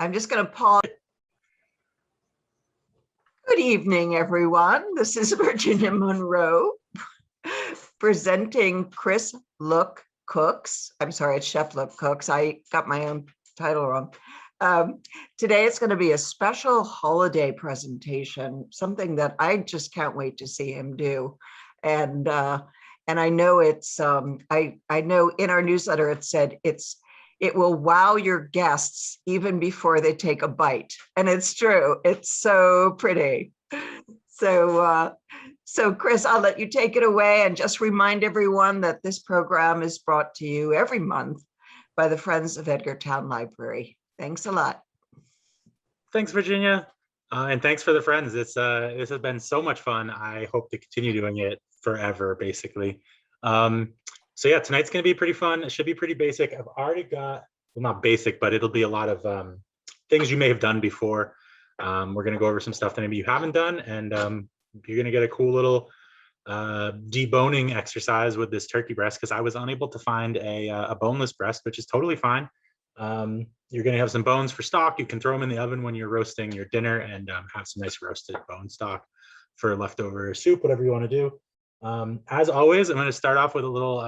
I'm just going to pause. Good evening, everyone. This is Virginia Monroe presenting Chris Look Cooks. I'm sorry, it's Chef Look Cooks. I got my own title wrong. Today it's going to be a special holiday presentation, something that I just can't wait to see him do. And I know it's I know in our newsletter it said it will wow your guests even before they take a bite. And it's true. It's so pretty. So Chris, I'll let you take it away and just remind everyone that this program is brought to you every month by the Friends of Edgartown Library. Thanks a lot. Thanks, Virginia. And thanks for the friends. This has been so much fun. I hope to continue doing it forever, basically. So yeah, tonight's going to be pretty fun. It should be pretty basic. I've already got, well, not basic, but it'll be a lot of things you may have done before. We're going to go over some stuff that maybe you haven't done, and you're going to get a cool little deboning exercise with this turkey breast, because I was unable to find a boneless breast, which is totally fine. You're going to have some bones for stock. You can throw them in the oven when you're roasting your dinner and have some nice roasted bone stock for leftover soup, whatever you want to do. As always, I'm going to start off with a little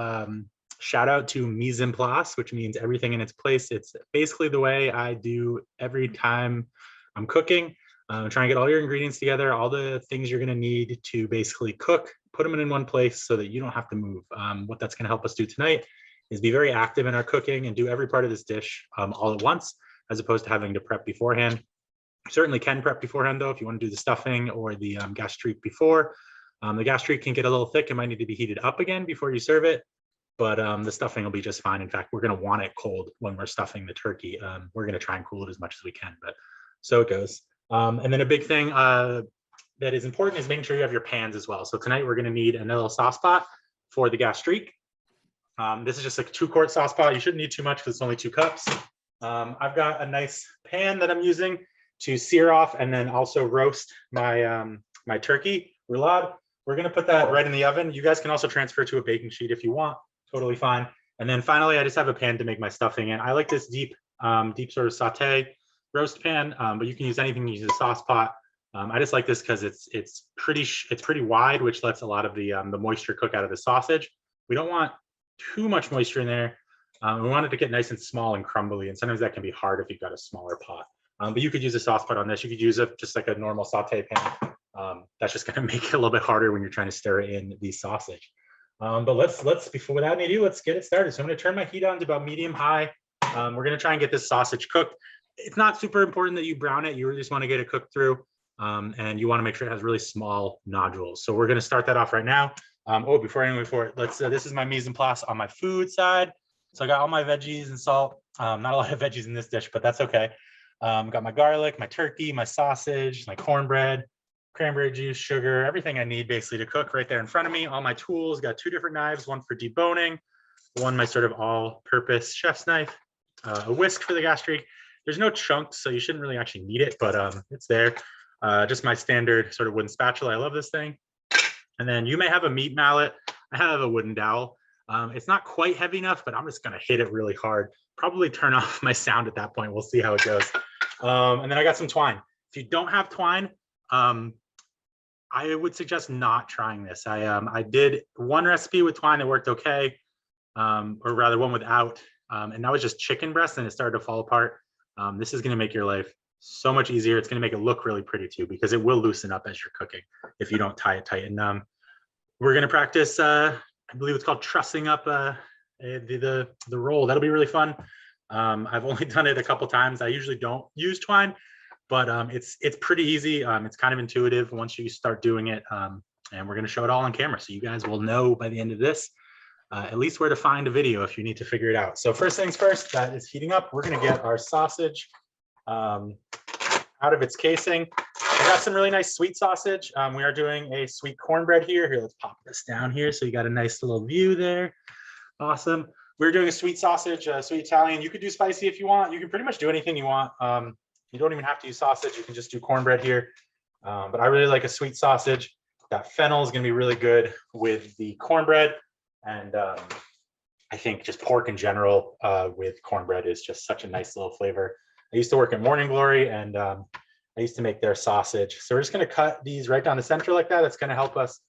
shout out to mise en place, which means everything in its place. It's basically the way I do every time I'm cooking. Try and get all your ingredients together, all the things you're going to need to basically cook, put them in one place so that you don't have to move. What that's going to help us do tonight is be very active in our cooking and do every part of this dish all at once, as opposed to having to prep beforehand. You certainly can prep beforehand, though, if you want to do the stuffing or the gastrique before. The gastrique can get a little thick. It might need to be heated up again before you serve it, but the stuffing will be just fine. In fact, we're going to want it cold when we're stuffing the turkey. We're going to try and cool it as much as we can, but so it goes. And then a big thing that is important is making sure you have your pans as well. So tonight we're going to need a little sauce pot for the gastrique. This is just like a 2-quart sauce pot. You shouldn't need too much because it's only 2 cups. I've got a nice pan that I'm using to sear off and then also roast my my turkey roulade. We're going to put that right in the oven. You guys can also transfer to a baking sheet if you want. Totally fine. And then finally, I just have a pan to make my stuffing in. I like this deep sort of saute roast pan, but you can use anything. You use a sauce pot. I just like this because it's pretty wide, which lets a lot of the moisture cook out of the sausage. We don't want too much moisture in there. We want it to get nice and small and crumbly, and sometimes that can be hard if you've got a smaller pot. But you could use a sauce pot on this. You could use just like a normal saute pan. That's just going to make it a little bit harder when you're trying to stir in the sausage. But let's before without any ado, let's get it started. So I'm going to turn my heat on to about medium high. We're going to try and get this sausage cooked. It's not super important that you brown it. You really just want to get it cooked through, and you want to make sure it has really small nodules. So we're going to start that off right now. Before I move forward, this is my mise en place on my food side. So I got all my veggies and salt. Not a lot of veggies in this dish, but that's okay. Got my garlic, my turkey, my sausage, my cornbread, cranberry juice, sugar, everything I need basically to cook right there in front of me. All my tools, got 2 different knives, one for deboning, one my sort of all-purpose chef's knife, a whisk for the gastrique. There's no chunks, so you shouldn't really actually need it, but it's there. Just my standard sort of wooden spatula. I love this thing. And then you may have a meat mallet. I have a wooden dowel. It's not quite heavy enough, but I'm just going to hit it really hard. Probably turn off my sound at that point. We'll see how it goes. And then I got some twine. If you don't have twine, I would suggest not trying this. I did one recipe with twine that worked okay, or rather one without, and that was just chicken breast, and it started to fall apart. This is going to make your life so much easier. It's going to make it look really pretty too, because it will loosen up as you're cooking if you don't tie it tight. And we're going to practice, I believe it's called trussing up the roll. That'll be really fun. I've only done it a couple times. I usually don't use twine, but it's pretty easy. It's kind of intuitive once you start doing it, and we're going to show it all on camera, so you guys will know by the end of this at least where to find a video if you need to figure it out. So first things first, that is heating up. We're going to get our sausage out of its casing. I got some really nice sweet sausage. We are doing a sweet cornbread here. Here, let's pop this down here so you got a nice little view there. Awesome. We're doing a sweet sausage, sweet Italian. You could do spicy if you want. You can pretty much do anything you want. You don't even have to use sausage. You can just do cornbread here. But I really like a sweet sausage. That fennel is going to be really good with the cornbread. And I think just pork in general with cornbread is just such a nice little flavor. I used to work at Morning Glory, and I used to make their sausage. So we're just going to cut these right down the center like that. That's going to help us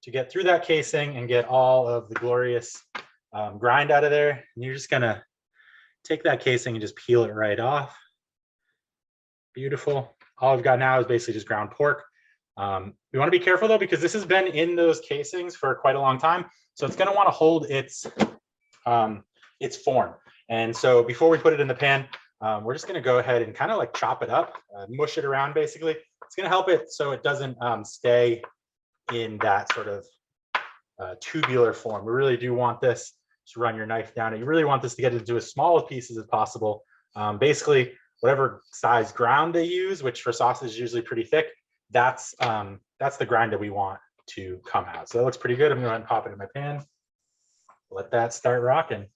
to get through that casing and get all of the glorious grind out of there. And you're just going to take that casing and just peel it right off. Beautiful. All I've got now is basically just ground pork. We want to be careful though, because this has been in those casings for quite a long time. So it's going to want to hold its form. And so before we put it in the pan, we're just going to go ahead and kind of like chop it up, mush it around basically. It's going to help it so it doesn't stay in that sort of tubular form. We really do want this to run your knife down. You really want this to get into as small pieces as possible. Basically, whatever size ground they use, which for sausage is usually pretty thick, that's the grind that we want to come out. So that looks pretty good. I'm going to pop it in my pan. Let that start rocking.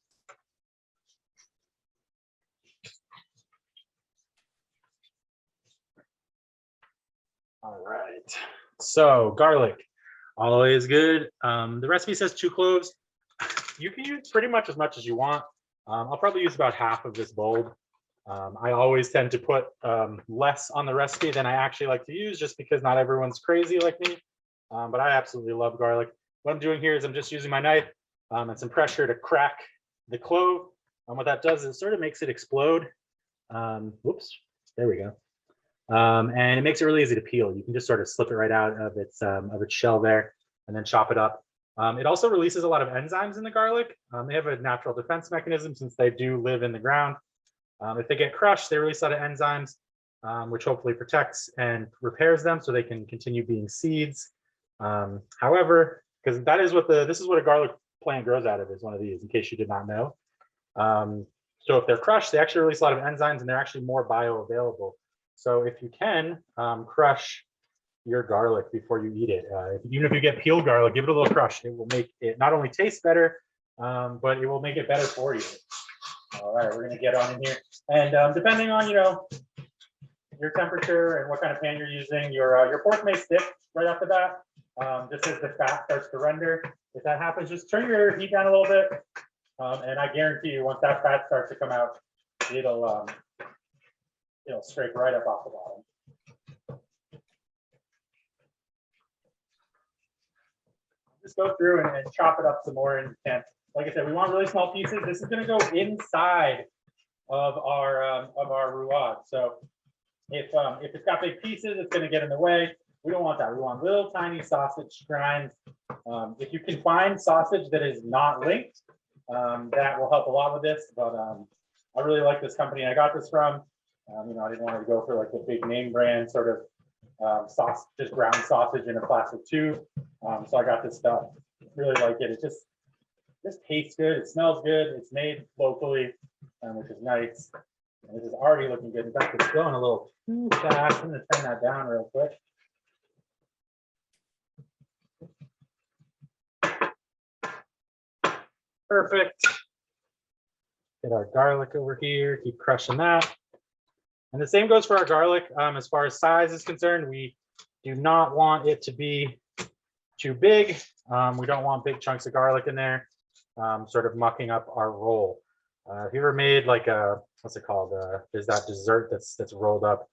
All right. So garlic, always good. The recipe says 2 cloves. You can use pretty much as you want. I'll probably use about half of this bulb. I always tend to put less on the recipe than I actually like to use, just because not everyone's crazy like me. But I absolutely love garlic. What I'm doing here is I'm just using my knife and some pressure to crack the clove. And what that does is it sort of makes it explode. Whoops, there we go. And it makes it really easy to peel. You can just sort of slip it right out of its shell there and then chop it up. It also releases a lot of enzymes in the garlic. They have a natural defense mechanism since they do live in the ground. If they get crushed, they release a lot of enzymes, which hopefully protects and repairs them so they can continue being seeds. However, because this is what a garlic plant grows out of, is one of these, in case you did not know. So if they're crushed, they actually release a lot of enzymes and they're actually more bioavailable. So if you can crush your garlic before you eat it, even if you get peeled garlic, give it a little crush. It will make it not only taste better, but it will make it better for you. All right, we're gonna get on in here. And depending on, your temperature and what kind of pan you're using, your pork may stick right off the bat, just as the fat starts to render. If that happens, just turn your heat down a little bit. And I guarantee you, once that fat starts to come out, it'll scrape right up off the bottom. Just go through and chop it up some more in the pan. Like I said, we want really small pieces. This is going to go inside of our roulade. So if it's got big pieces, it's going to get in the way. We don't want that. We want little tiny sausage grinds. If you can find sausage that is not linked, that will help a lot with this. But I really like this company I got this from. I didn't want to go for like the big name brand sort of sauce, just ground sausage in a plastic tube. So I got this stuff. Really like it. It just tastes good. It smells good. It's made locally, which is nice. And this is already looking good. In fact, it's going a little too fast. I'm going to turn that down real quick. Perfect. Get our garlic over here. Keep crushing that. And the same goes for our garlic. As far as size is concerned, we do not want it to be too big. We don't want big chunks of garlic in there, sort of mucking up our roll. Have you ever made like what's it called? There's that dessert that's rolled up.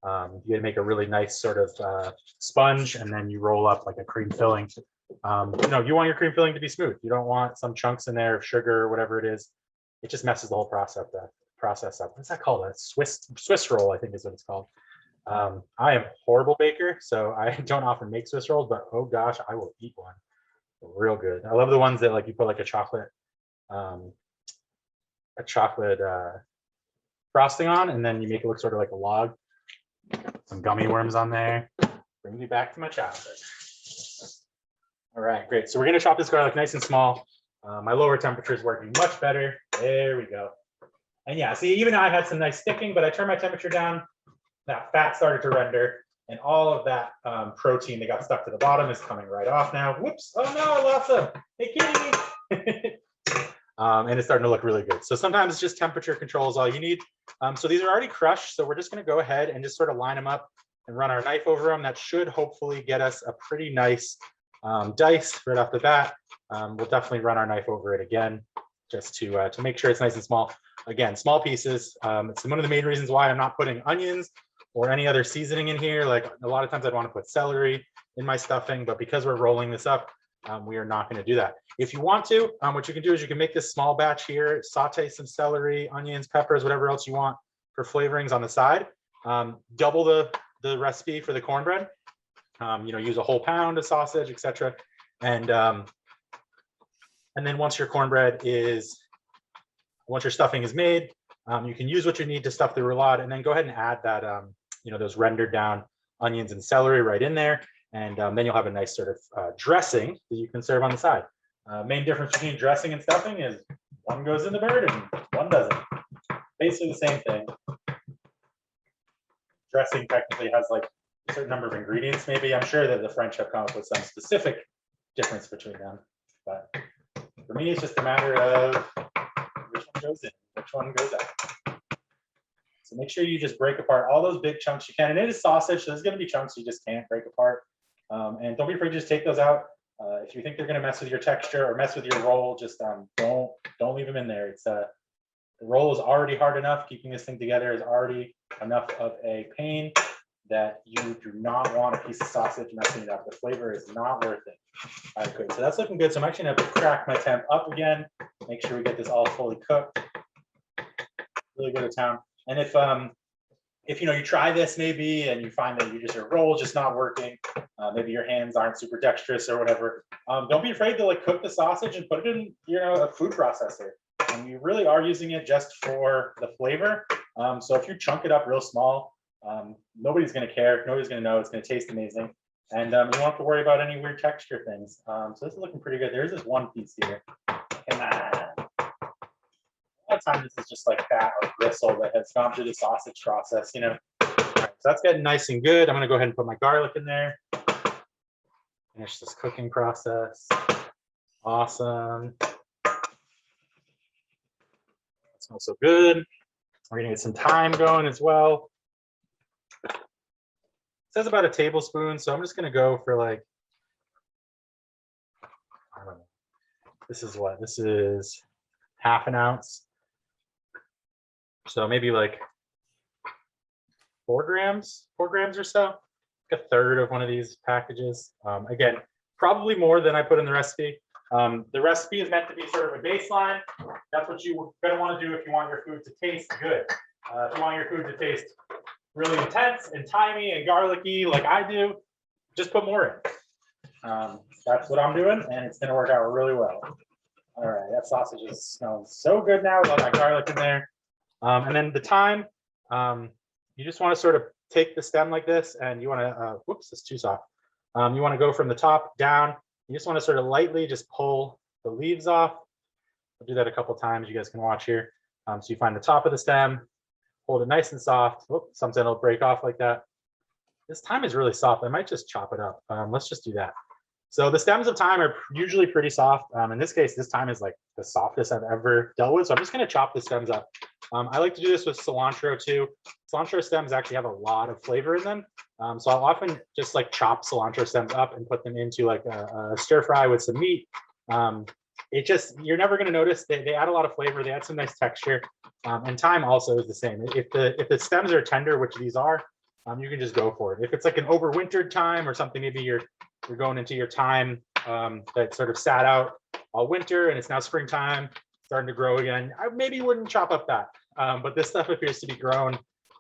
You gotta make a really nice sort of sponge, and then you roll up like a cream filling. You want your cream filling to be smooth. You don't want some chunks in there of sugar or whatever it is. It just messes the whole process up. What's that called? A Swiss roll, I think is what it's called. I am a horrible baker, so I don't often make Swiss rolls, but oh gosh, I will eat one. Real good. I love the ones that like you put like a chocolate frosting on, and then you make it look sort of like a log. Some gummy worms on there. Bring me back to my childhood. All right, great. So we're gonna chop this garlic nice and small. My lower temperature is working much better. There we go. And yeah, see, even I had some nice sticking, but I turned my temperature down. That fat started to render, and all of that protein that got stuck to the bottom is coming right off now. Whoops! Oh no, I lost them. Hey, kitty! And it's starting to look really good. So sometimes just temperature control is all you need. So these are already crushed, so we're just going to go ahead and just sort of line them up and run our knife over them. That should hopefully get us a pretty nice dice right off the bat. We'll definitely run our knife over it again just to make sure it's nice and small. Again, small pieces. It's one of the main reasons why I'm not putting onions or any other seasoning in here. Like a lot of times I'd want to put celery in my stuffing, but because we're rolling this up, we are not going to do that. If you want to, what you can do is you can make this small batch here, saute some celery, onions, peppers, whatever else you want for flavorings on the side. Double the recipe for the cornbread. Use a whole pound of sausage, etc. And then once your stuffing is made, you can use what you need to stuff the roulade, and then go ahead and add that, those rendered down onions and celery right in there. And then you'll have a nice sort of dressing that you can serve on the side. Main difference between dressing and stuffing is one goes in the bird and one doesn't. Basically the same thing. Dressing technically has like a certain number of ingredients, maybe. I'm sure that the French have come up with some specific difference between them. But for me, it's just a matter of which one goes in, which one goes out. So make sure you just break apart all those big chunks you can. And it is sausage, so there's going to be chunks you just can't break apart. And don't be afraid to just take those out. If you think they're going to mess with your texture or mess with your roll, just don't leave them in there. It's the roll is already hard enough. Keeping this thing together is already enough of a pain that you do not want a piece of sausage messing it up. The flavor is not worth it. All right, good. So that's looking good. So I'm actually going to have to crack my temp up again. Make sure we get this all fully cooked. Really go to town. And if you try this maybe and you find that your roll is just not working, maybe your hands aren't super dexterous or whatever, don't be afraid to like cook the sausage and put it in a food processor. And you really are using it just for the flavor. So if you chunk it up real small, nobody's going to care. Nobody's going to know. It's going to taste amazing. And you won't have to worry about any weird texture things. So this is looking pretty good. There's this one piece here. Come on. A lot of times this is just like fat or gristle that has gone through the sausage process, All right, so that's getting nice and good. I'm going to go ahead and put my garlic in there. Finish this cooking process. Awesome. That smells so good. We're going to get some thyme going as well. It says about a tablespoon, so I'm just going to go for like, I don't know. This is half an ounce. So maybe like 4 grams or so, like a third of one of these packages. Again, probably more than I put in the recipe. The recipe is meant to be sort of a baseline. That's what you're going to want to do if you want your food to taste good. If you want your food to taste really intense and thymy and garlicky like I do, just put more in. That's what I'm doing, and it's going to work out really well. All right, that sausage is smelling so good now with all that garlic in there. And then the thyme, you just want to sort of take the stem like this, and you want to, whoops, it's too soft. You want to go from the top down. You just want to sort of lightly just pull the leaves off. I'll do that a couple times. You guys can watch here. So you find the top of the stem, hold it nice and soft. Whoops, something will break off like that. This thyme is really soft. I might just chop it up. Let's just do that. So the stems of thyme are usually pretty soft. In this case, this thyme is like the softest I've ever dealt with. So I'm just going to chop the stems up. I like to do this with cilantro too. Cilantro stems actually have a lot of flavor in them. So I'll often just like chop cilantro stems up and put them into like a stir fry with some meat. You're never going to notice they add a lot of flavor. They add some nice texture. And thyme also is the same. If the stems are tender, which these are, you can just go for it. If it's like an overwintered thyme or something, maybe you're going into your thyme that sort of sat out all winter and it's now springtime, starting to grow again, I maybe wouldn't chop up that. But this stuff appears to be grown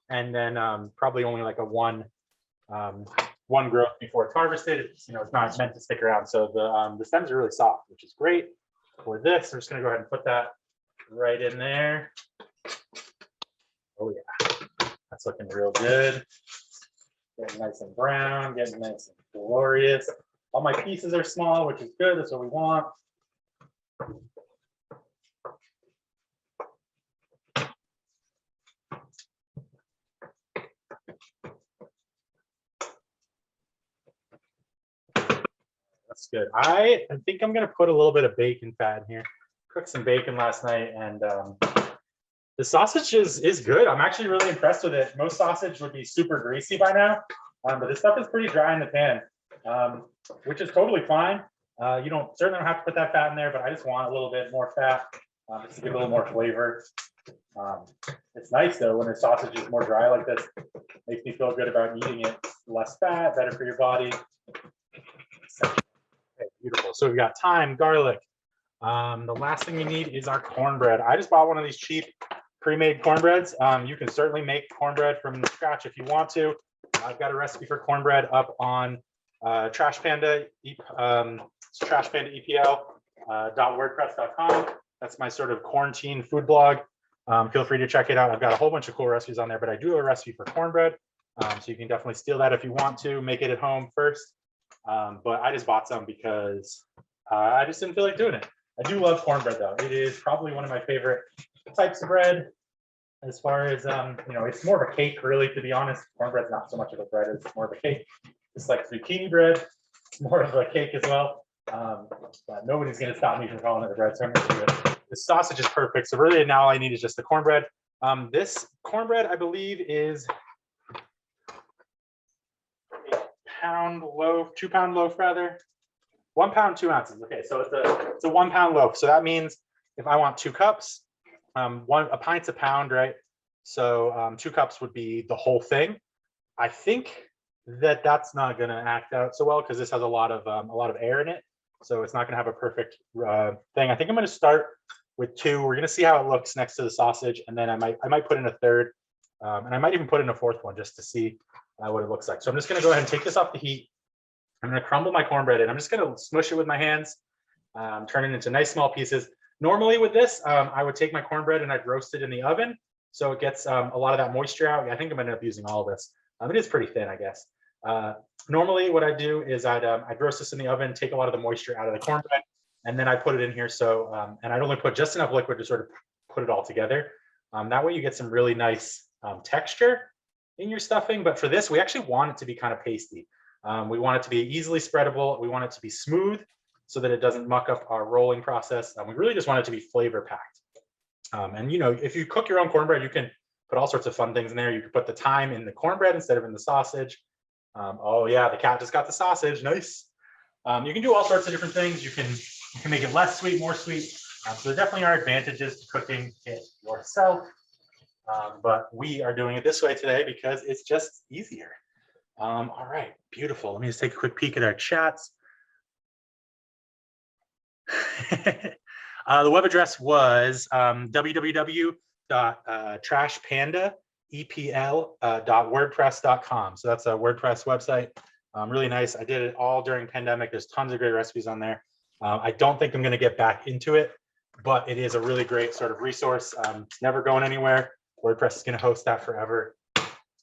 and then probably only like a one growth before it's harvested. It's not meant to stick around. So the stems are really soft, which is great. For this, I'm just going to go ahead and put that right in there. Oh yeah, that's looking real good. Getting nice and brown, getting nice and glorious. All my pieces are small, which is good. That's what we want. That's good. I think I'm going to put a little bit of bacon fat in here. Cooked some bacon last night, and the sausage is good. I'm actually really impressed with it. Most sausage would be super greasy by now, but this stuff is pretty dry in the pan, which is totally fine. You certainly don't have to put that fat in there, but I just want a little bit more fat. just to give a little more flavor. It's nice though when the sausage is more dry like this. Makes me feel good about eating it. Less fat, better for your body. Okay, beautiful. So we've got thyme, garlic. The last thing we need is our cornbread. I just bought one of these cheap pre-made cornbreads. You can certainly make cornbread from scratch if you want to. I've got a recipe for cornbread up on Trash Panda, Trash Panda EPL .wordpress.com. That's my sort of quarantine food blog. Feel free to check it out. I've got a whole bunch of cool recipes on there, but I do have a recipe for cornbread. So you can definitely steal that if you want to, make it at home first. But I just bought some because I just didn't feel like doing it. I do love cornbread though. It is probably one of my favorite types of bread. As far as, it's more of a cake really, to be honest. Cornbread's not so much of a bread, it's more of a cake. It's like zucchini bread, it's more of a cake as well. But nobody's gonna stop me from calling it a bread, so I'm gonna do it. The sausage is perfect, so really now all I need is just the cornbread. This cornbread, I believe, is a pound loaf, 2 pound loaf rather. 1 pound, 2 ounces. Okay, so it's a 1 pound loaf. So that means if I want 2 cups, a pint's a pound, right? So 2 cups would be the whole thing. I think that that's not going to act out so well because this has a lot of air in it, so it's not going to have a perfect thing. I think I'm going to start with 2. We're going to see how it looks next to the sausage, and then I might put in a third, and I might even put in a 4th one just to see what it looks like. So I'm just going to go ahead and take this off the heat. I'm going to crumble my cornbread in. I'm just going to smush it with my hands, turn it into nice small pieces. Normally with this, I would take my cornbread and I'd roast it in the oven, so it gets a lot of that moisture out. I think I'm going to end up using all of this. It is pretty thin, I guess. Normally what I do is I'd roast this in the oven, take a lot of the moisture out of the cornbread, and then I put it in here. So, and I'd only put just enough liquid to sort of put it all together. That way you get some really nice texture in your stuffing. But for this, we actually want it to be kind of pasty. We want it to be easily spreadable. We want it to be smooth so that it doesn't muck up our rolling process. We really just want it to be flavor packed. And if you cook your own cornbread, you can put all sorts of fun things in there. You can put the thyme in the cornbread instead of in the sausage. Oh yeah, the cat just got the sausage. Nice. You can do all sorts of different things. You can make it less sweet, more sweet. So there definitely are advantages to cooking it yourself. But we are doing it this way today because it's just easier. All right, beautiful. Let me just take a quick peek at our chats. The web address was www.trashpandaepl.wordpress.com. So that's a WordPress website. Really nice. I did it all during pandemic. There's tons of great recipes on there. I don't think I'm going to get back into it, but it is a really great sort of resource. It's never going anywhere. WordPress is going to host that forever,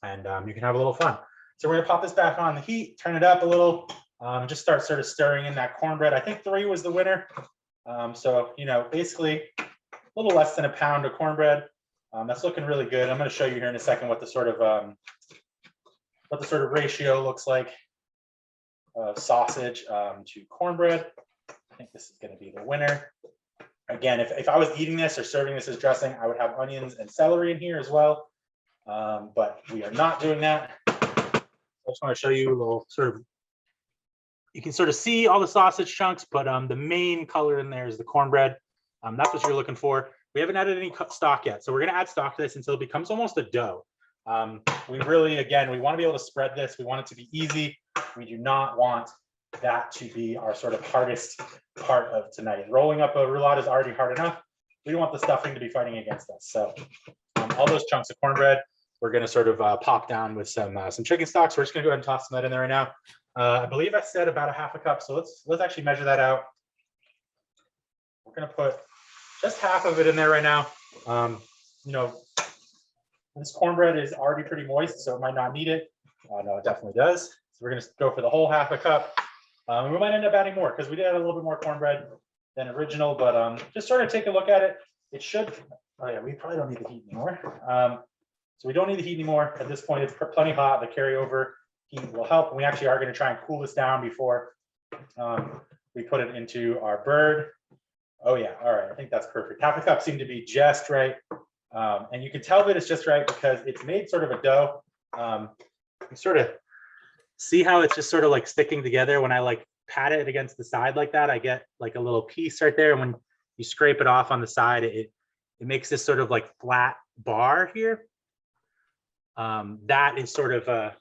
and you can have a little fun. So we're going to pop this back on the heat, turn it up a little, just start sort of stirring in that cornbread. I think 3 was the winner. So, basically a little less than a pound of cornbread. That's looking really good. I'm going to show you here in a second what the sort of ratio looks like of sausage to cornbread. I think this is going to be the winner. Again, if I was eating this or serving this as dressing, I would have onions and celery in here as well. But we are not doing that. I just want to show you a little you can sort of see all the sausage chunks, but the main color in there is the cornbread. That's what you're looking for. We haven't added any stock yet, so we're going to add stock to this until it becomes almost a dough. We really, again, we want to be able to spread this. We want it to be easy. We do not want that to be our sort of hardest part of tonight. Rolling up a roulade is already hard enough. We don't want the stuffing to be fighting against us. So all those chunks of cornbread, we're going to sort of pop down with some chicken stock. So we're just going to go ahead and toss some of that in there right now. I believe I said about a half a cup. So let's actually measure that out. We're going to put just half of it in there right now. This cornbread is already pretty moist, so it might not need it. No, it definitely does. So we're going to go for the whole half a cup. We might end up adding more because we did add a little bit more cornbread than original, but just sort of take a look at it. It should, oh yeah, we probably don't need the heat anymore. So we don't need the heat anymore. At this point, it's plenty hot. The carryover heat will help. And we actually are going to try and cool this down before we put it into our bird. Oh yeah, all right, I think that's perfect. Half a cup seemed to be just right. And you can tell that it's just right because it's made sort of a dough. You sort of see how it's just sort of like sticking together. When I like pat it against the side like that, I get like a little piece right there. And when you scrape it off on the side, it makes this sort of like flat bar here. That is sort of a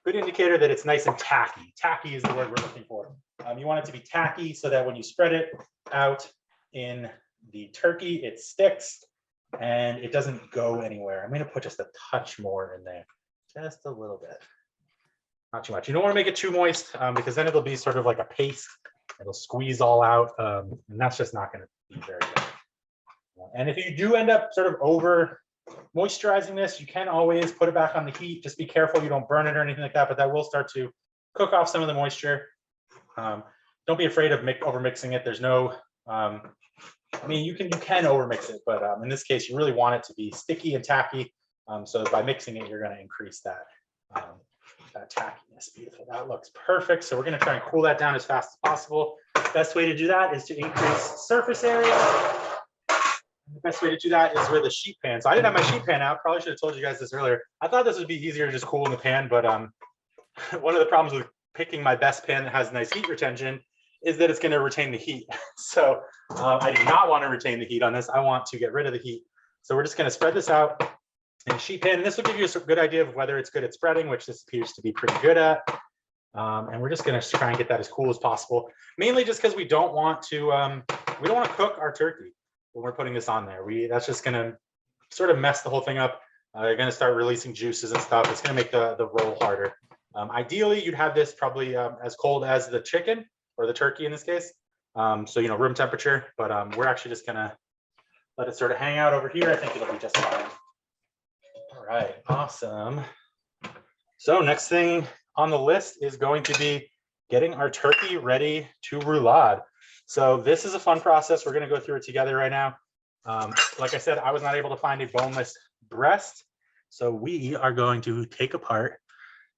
good indicator that it's nice and tacky. Tacky is the word we're looking for. You want it to be tacky so that when you spread it out in the turkey, it sticks and it doesn't go anywhere. I'm going to put just a touch more in there, just a little bit, not too much. You don't want to make it too moist because then it'll be sort of like a paste. It'll squeeze all out, and that's just not going to be very good. And if you do end up sort of over moisturizing this, you can always put it back on the heat. Just be careful you don't burn it or anything like that, but that will start to cook off some of the moisture. Don't be afraid of over mixing it. There's no, I mean, you can over mix it, but in this case, you really want it to be sticky and tacky. So by mixing it, you're going to increase that, that tackiness. Beautiful. That looks perfect. So we're going to try and cool that down as fast as possible. Best way to do that is to increase surface area. The best way to do that is with a sheet pan. So I didn't have my sheet pan out. Probably should have told you guys this earlier. I thought this would be easier to just cool in the pan, but one of the problems with picking my best pan that has nice heat retention is that it's going to retain the heat. So I do not want to retain the heat on this. I want to get rid of the heat. So we're just going to spread this out in a sheet pan. This will give you a good idea of whether it's good at spreading, which this appears to be pretty good at. And we're just going to try and get that as cool as possible, mainly just because we don't want to cook our turkey when we're putting this on there. That's just going to sort of mess the whole thing up. You're going to start releasing juices and stuff. It's going to make the roll harder. Ideally, you'd have this probably as cold as the chicken or the turkey in this case. So, you know, room temperature, but we're actually just going to let it sort of hang out over here. I think it'll be just fine. All right, awesome. So next thing on the list is going to be getting our turkey ready to roulade. So this is a fun process. We're going to go through it together right now. Like I said, I was not able to find a boneless breast. So we are going to take apart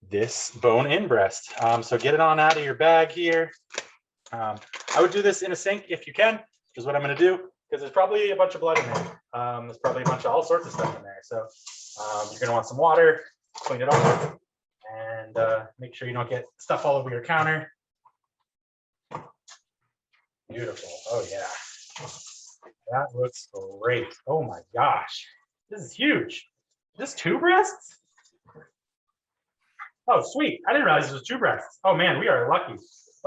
this bone-in breast. So get it on out of your bag here. I would do this in a sink if you can, which is what I'm going to do, because there's probably a bunch of blood in there. There's probably a bunch of all sorts of stuff in there. So you're going to want some water, clean it off, and make sure you don't get stuff all over your counter. Beautiful. Oh yeah, that looks great. Oh my gosh, this is huge. Is this 2 breasts? Oh sweet, I didn't realize this was 2 breasts. Oh man, we are lucky.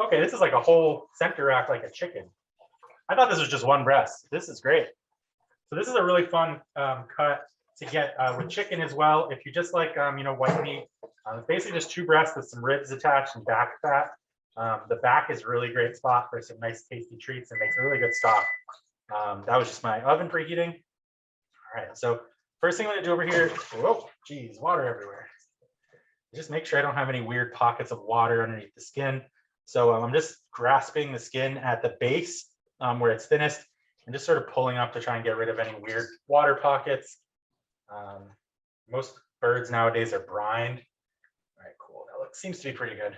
Okay, this is like a whole center rack, like a chicken. I thought this was just 1 breast. This is great. So this is a really fun cut to get with chicken as well. If you just like you know, white meat, it's basically just 2 breasts with some ribs attached and back fat. The back is a really great spot for some nice tasty treats and makes a really good stock. That was just my oven preheating. All right, so first thing I'm gonna do over here, whoa, geez, water everywhere. Just make sure I don't have any weird pockets of water underneath the skin. So I'm just grasping the skin at the base where it's thinnest and just sort of pulling up to try and get rid of any weird water pockets. Most birds nowadays are brined. All right, cool, that seems to be pretty good.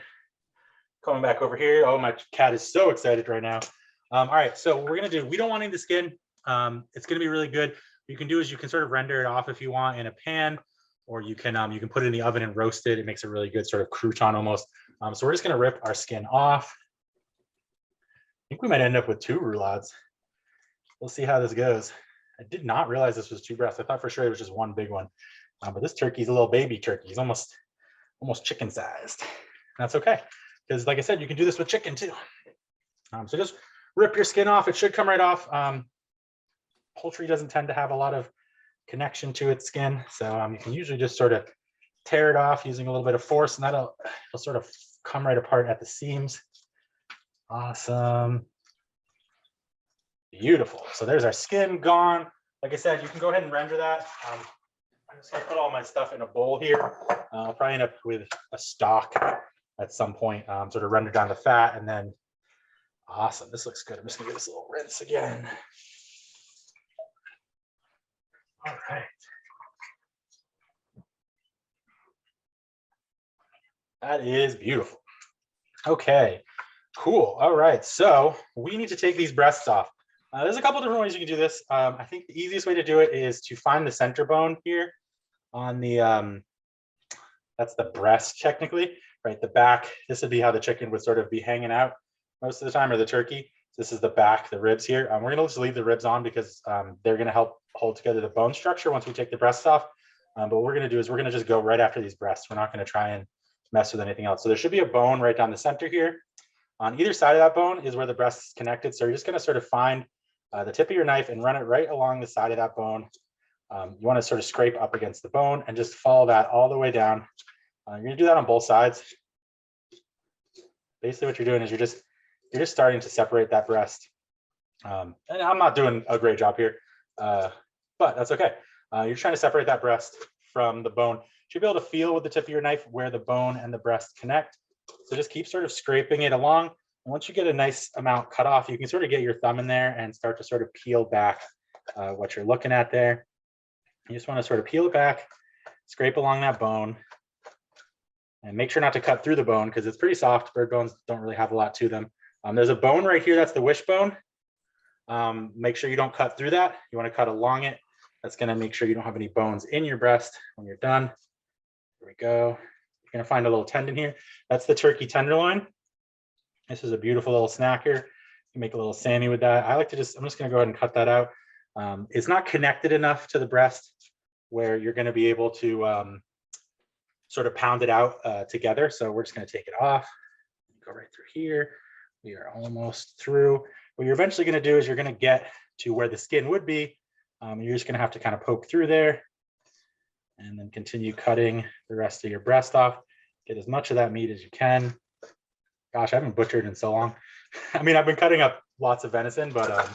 Coming back over here. Oh, my cat is so excited right now. All right, so what we're gonna do, we don't want any of the skin. It's gonna be really good. What you can do is you can sort of render it off if you want in a pan, or you can put it in the oven and roast it. It makes a really good sort of crouton almost. So we're just gonna rip our skin off. I think we might end up with 2 roulades. We'll see how this goes. I did not realize this was 2 breasts. I thought for sure it was just 1 big one. But this turkey's a little baby turkey. He's almost chicken sized. That's okay, because like I said, you can do this with chicken too. So just rip your skin off. It should come right off. Poultry doesn't tend to have a lot of connection to its skin, so you can usually just sort of tear it off using a little bit of force, and it'll sort of come right apart at the seams. Awesome. Beautiful. So there's our skin gone. Like I said, you can go ahead and render that. I'm just gonna put all my stuff in a bowl here. I'll probably end up with a stock at some point, sort of render down the fat, and then awesome. This looks good. I'm just gonna give this a little rinse again. All right. That is beautiful. Okay, cool. All right, so we need to take these breasts off. There's a couple different ways you can do this. I think the easiest way to do it is to find the center bone here on the, that's the breast technically, right? The back, this would be how the chicken would sort of be hanging out most of the time, or the turkey. This is the back, the ribs here. We're gonna just leave the ribs on because they're gonna help hold together the bone structure once we take the breasts off. But what we're gonna do is we're gonna just go right after these breasts. We're not gonna try and mess with anything else. So there should be a bone right down the center here. On either side of that bone is where the breast is connected. So you're just gonna sort of find the tip of your knife and run it right along the side of that bone. You wanna sort of scrape up against the bone and just follow that all the way down. You're gonna do that on both sides. Basically what you're doing is you're just starting to separate that breast. And I'm not doing a great job here, but that's okay. You're trying to separate that breast from the bone. You should be able to feel with the tip of your knife where the bone and the breast connect. So just keep sort of scraping it along. And once you get a nice amount cut off, you can sort of get your thumb in there and start to sort of peel back what you're looking at there. You just want to sort of peel it back, scrape along that bone, and make sure not to cut through the bone because it's pretty soft. Bird bones don't really have a lot to them. There's a bone right here, that's the wishbone. Make sure you don't cut through that. You want to cut along it. That's going to make sure you don't have any bones in your breast when you're done. There we go. You're going to find a little tendon here. That's the turkey tenderloin. This is a beautiful little snacker. You can make a little Sammy with that. I'm just going to go ahead and cut that out. It's not connected enough to the breast where you're going to be able to sort of pound it out together. So we're just going to take it off. Go right through here. We are almost through. What you're eventually going to do is you're going to get to where the skin would be. You're just going to have to kind of poke through there and then continue cutting the rest of your breast off. Get as much of that meat as you can. Gosh, I haven't butchered in so long. I mean, I've been cutting up lots of venison, but I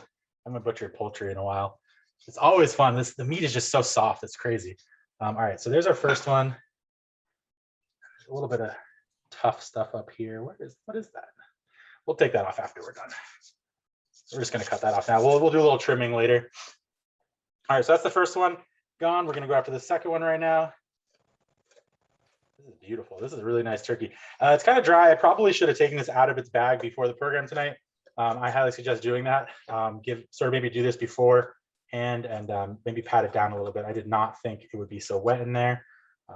haven't butchered poultry in a while. It's always fun. The meat is just so soft. It's crazy. All right, so there's our first one. There's a little bit of tough stuff up here. What is that? We'll take that off after we're done. We're just going to cut that off now. We'll do a little trimming later. All right, so that's the first one gone. We're going to go after the second one right now. This is beautiful. This is a really nice turkey. It's kind of dry. I probably should have taken this out of its bag before the program tonight. I highly suggest doing that. Maybe do this before and maybe pat it down a little bit. I did not think it would be so wet in there.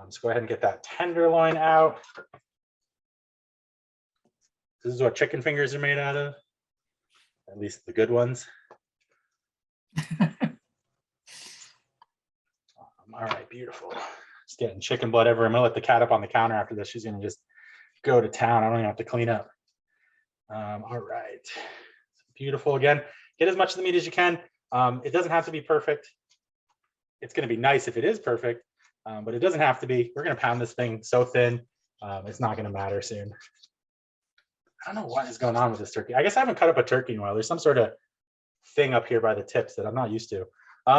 So go ahead and get that tenderloin out. This is what chicken fingers are made out of, at least the good ones. All right, beautiful. Just getting chicken blood everywhere. I'm gonna let the cat up on the counter after this. She's gonna just go to town. I don't even have to clean up. All right, beautiful. Again, get as much of the meat as you can. It doesn't have to be perfect. It's gonna be nice if it is perfect, but it doesn't have to be. We're gonna pound this thing so thin, it's not gonna matter soon. I don't know what is going on with this turkey. I guess I haven't cut up a turkey in a while. There's some sort of thing up here by the tips that I'm not used to.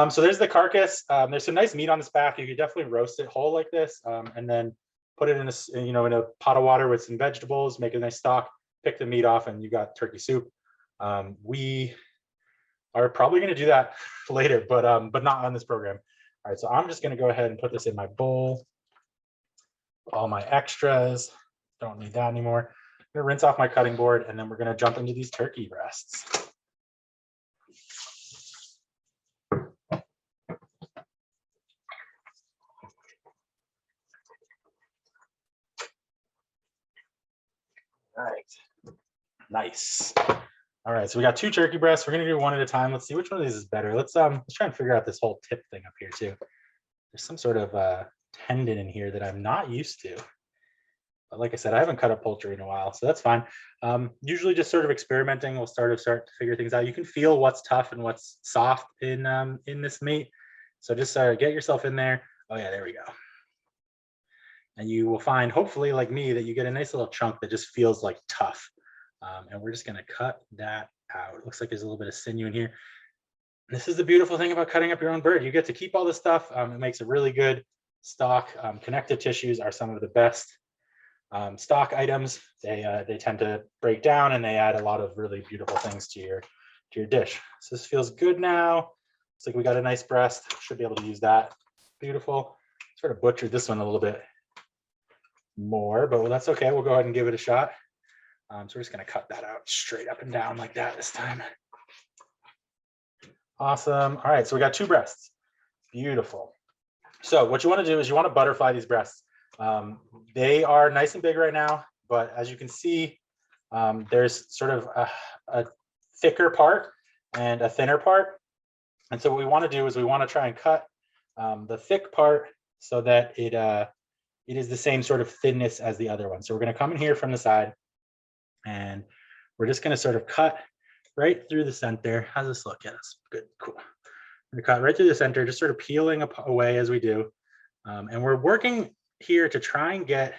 So there's the carcass. There's some nice meat on this back. You could definitely roast it whole like this, and then put it in a pot of water with some vegetables, make a nice stock, pick the meat off, and you got turkey soup. We are probably going to do that later, but not on this program. All right, so I'm just going to go ahead and put this in my bowl. All my extras, don't need that anymore. I'm going to rinse off my cutting board, and then we're going to jump into these turkey breasts. All right, nice. All right, so we got 2 turkey breasts. We're gonna do one at a time. Let's see which one of these is better. Let's try and figure out this whole tip thing up here too. There's some sort of tendon in here that I'm not used to. But like I said, I haven't cut up poultry in a while, so that's fine. Usually just sort of experimenting. We'll start to figure things out. You can feel what's tough and what's soft in this meat. So just get yourself in there. Oh yeah, there we go. And you will find, hopefully like me, that you get a nice little chunk that just feels like tough. And we're just gonna cut that out. It looks like there's a little bit of sinew in here. This is the beautiful thing about cutting up your own bird. You get to keep all this stuff. It makes a really good stock. Connective tissues are some of the best stock items. They tend to break down and they add a lot of really beautiful things to your dish. So this feels good now. Looks like we got a nice breast. Should be able to use that. Beautiful. Sort of butchered this one a little bit more, but that's okay. We'll go ahead and give it a shot. So we're just going to cut that out straight up and down like that this time. Awesome. All right, so we got 2 breasts. Beautiful. So what you want to do is you want to butterfly these breasts. They are nice and big right now, but as you can see, there's sort of a thicker part and a thinner part. And so what we want to do is we want to try and cut the thick part so that it is the same sort of thinness as the other one. So we're going to come in here from the side, and we're just going to sort of cut right through the center. How's this look? Yeah, that's good. Cool. We're going to cut right through the center, just sort of peeling away as we do. And we're working here to try and get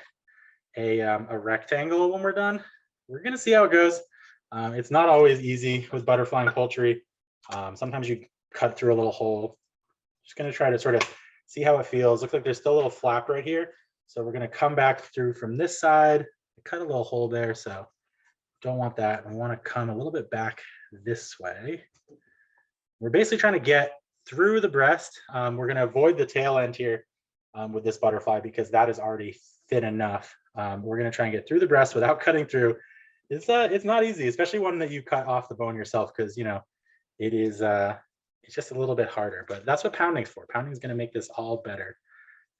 a rectangle when we're done. We're going to see how it goes. It's not always easy with butterfly and poultry. Sometimes you cut through a little hole. Just going to try to sort of see how it feels. Looks like there's still a little flap right here. So we're going to come back through from this side, cut a little hole there. So don't want that. We want to come a little bit back this way. We're basically trying to get through the breast. We're going to avoid the tail end here with this butterfly because that is already thin enough. We're going to try and get through the breast without cutting through. It's not easy, especially one that you cut off the bone yourself, because it is it's just a little bit harder. But that's what pounding's for. Pounding is going to make this all better.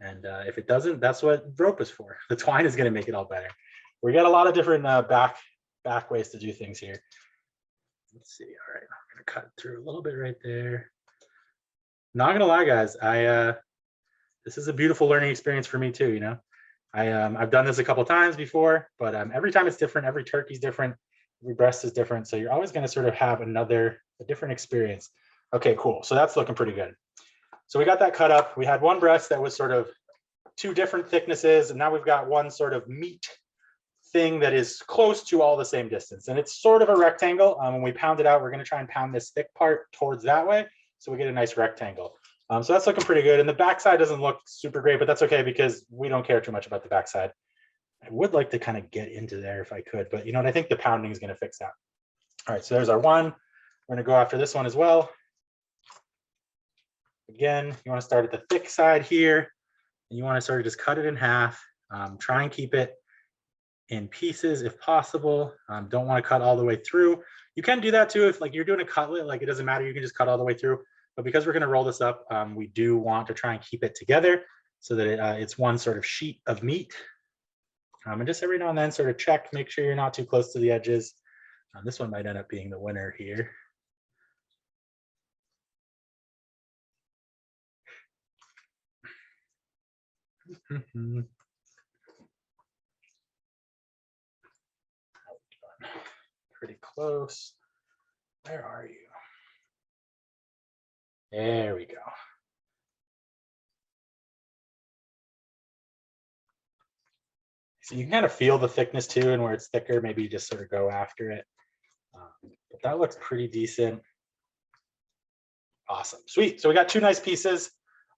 And if it doesn't, that's what rope is for. The twine is going to make it all better. We got a lot of different back ways to do things here. Let's see. All right, I'm going to cut through a little bit right there. Not gonna lie, guys, this is a beautiful learning experience for me too. I've done this a couple times before, but every time it's different. Every turkey's different. Every breast is different. So you're always going to sort of have a different experience. Okay, cool. So that's looking pretty good. So we got that cut up. We had one breast that was sort of two different thicknesses, and now we've got one sort of meat thing that is close to all the same distance. And it's sort of a rectangle. When we pound it out, we're going to try and pound this thick part towards that way, so we get a nice rectangle. So that's looking pretty good. And the backside doesn't look super great, but that's okay because we don't care too much about the backside. I would like to kind of get into there if I could, but you know what? I think the pounding is going to fix that. All right, so there's our one. We're going to go after this one as well. Again, you want to start at the thick side here, and you want to sort of just cut it in half. Try and keep it in pieces if possible. Don't want to cut all the way through. You can do that too if like you're doing a cutlet, like it doesn't matter, you can just cut all the way through. But because we're going to roll this up, we do want to try and keep it together so that it's one sort of sheet of meat. And just every now and then sort of check, make sure you're not too close to the edges. This one might end up being the winner here. Pretty close. Where are you? There we go. So you can kind of feel the thickness too, and where it's thicker, maybe you just sort of go after it. But that looks pretty decent. Awesome, sweet. So we got two nice pieces.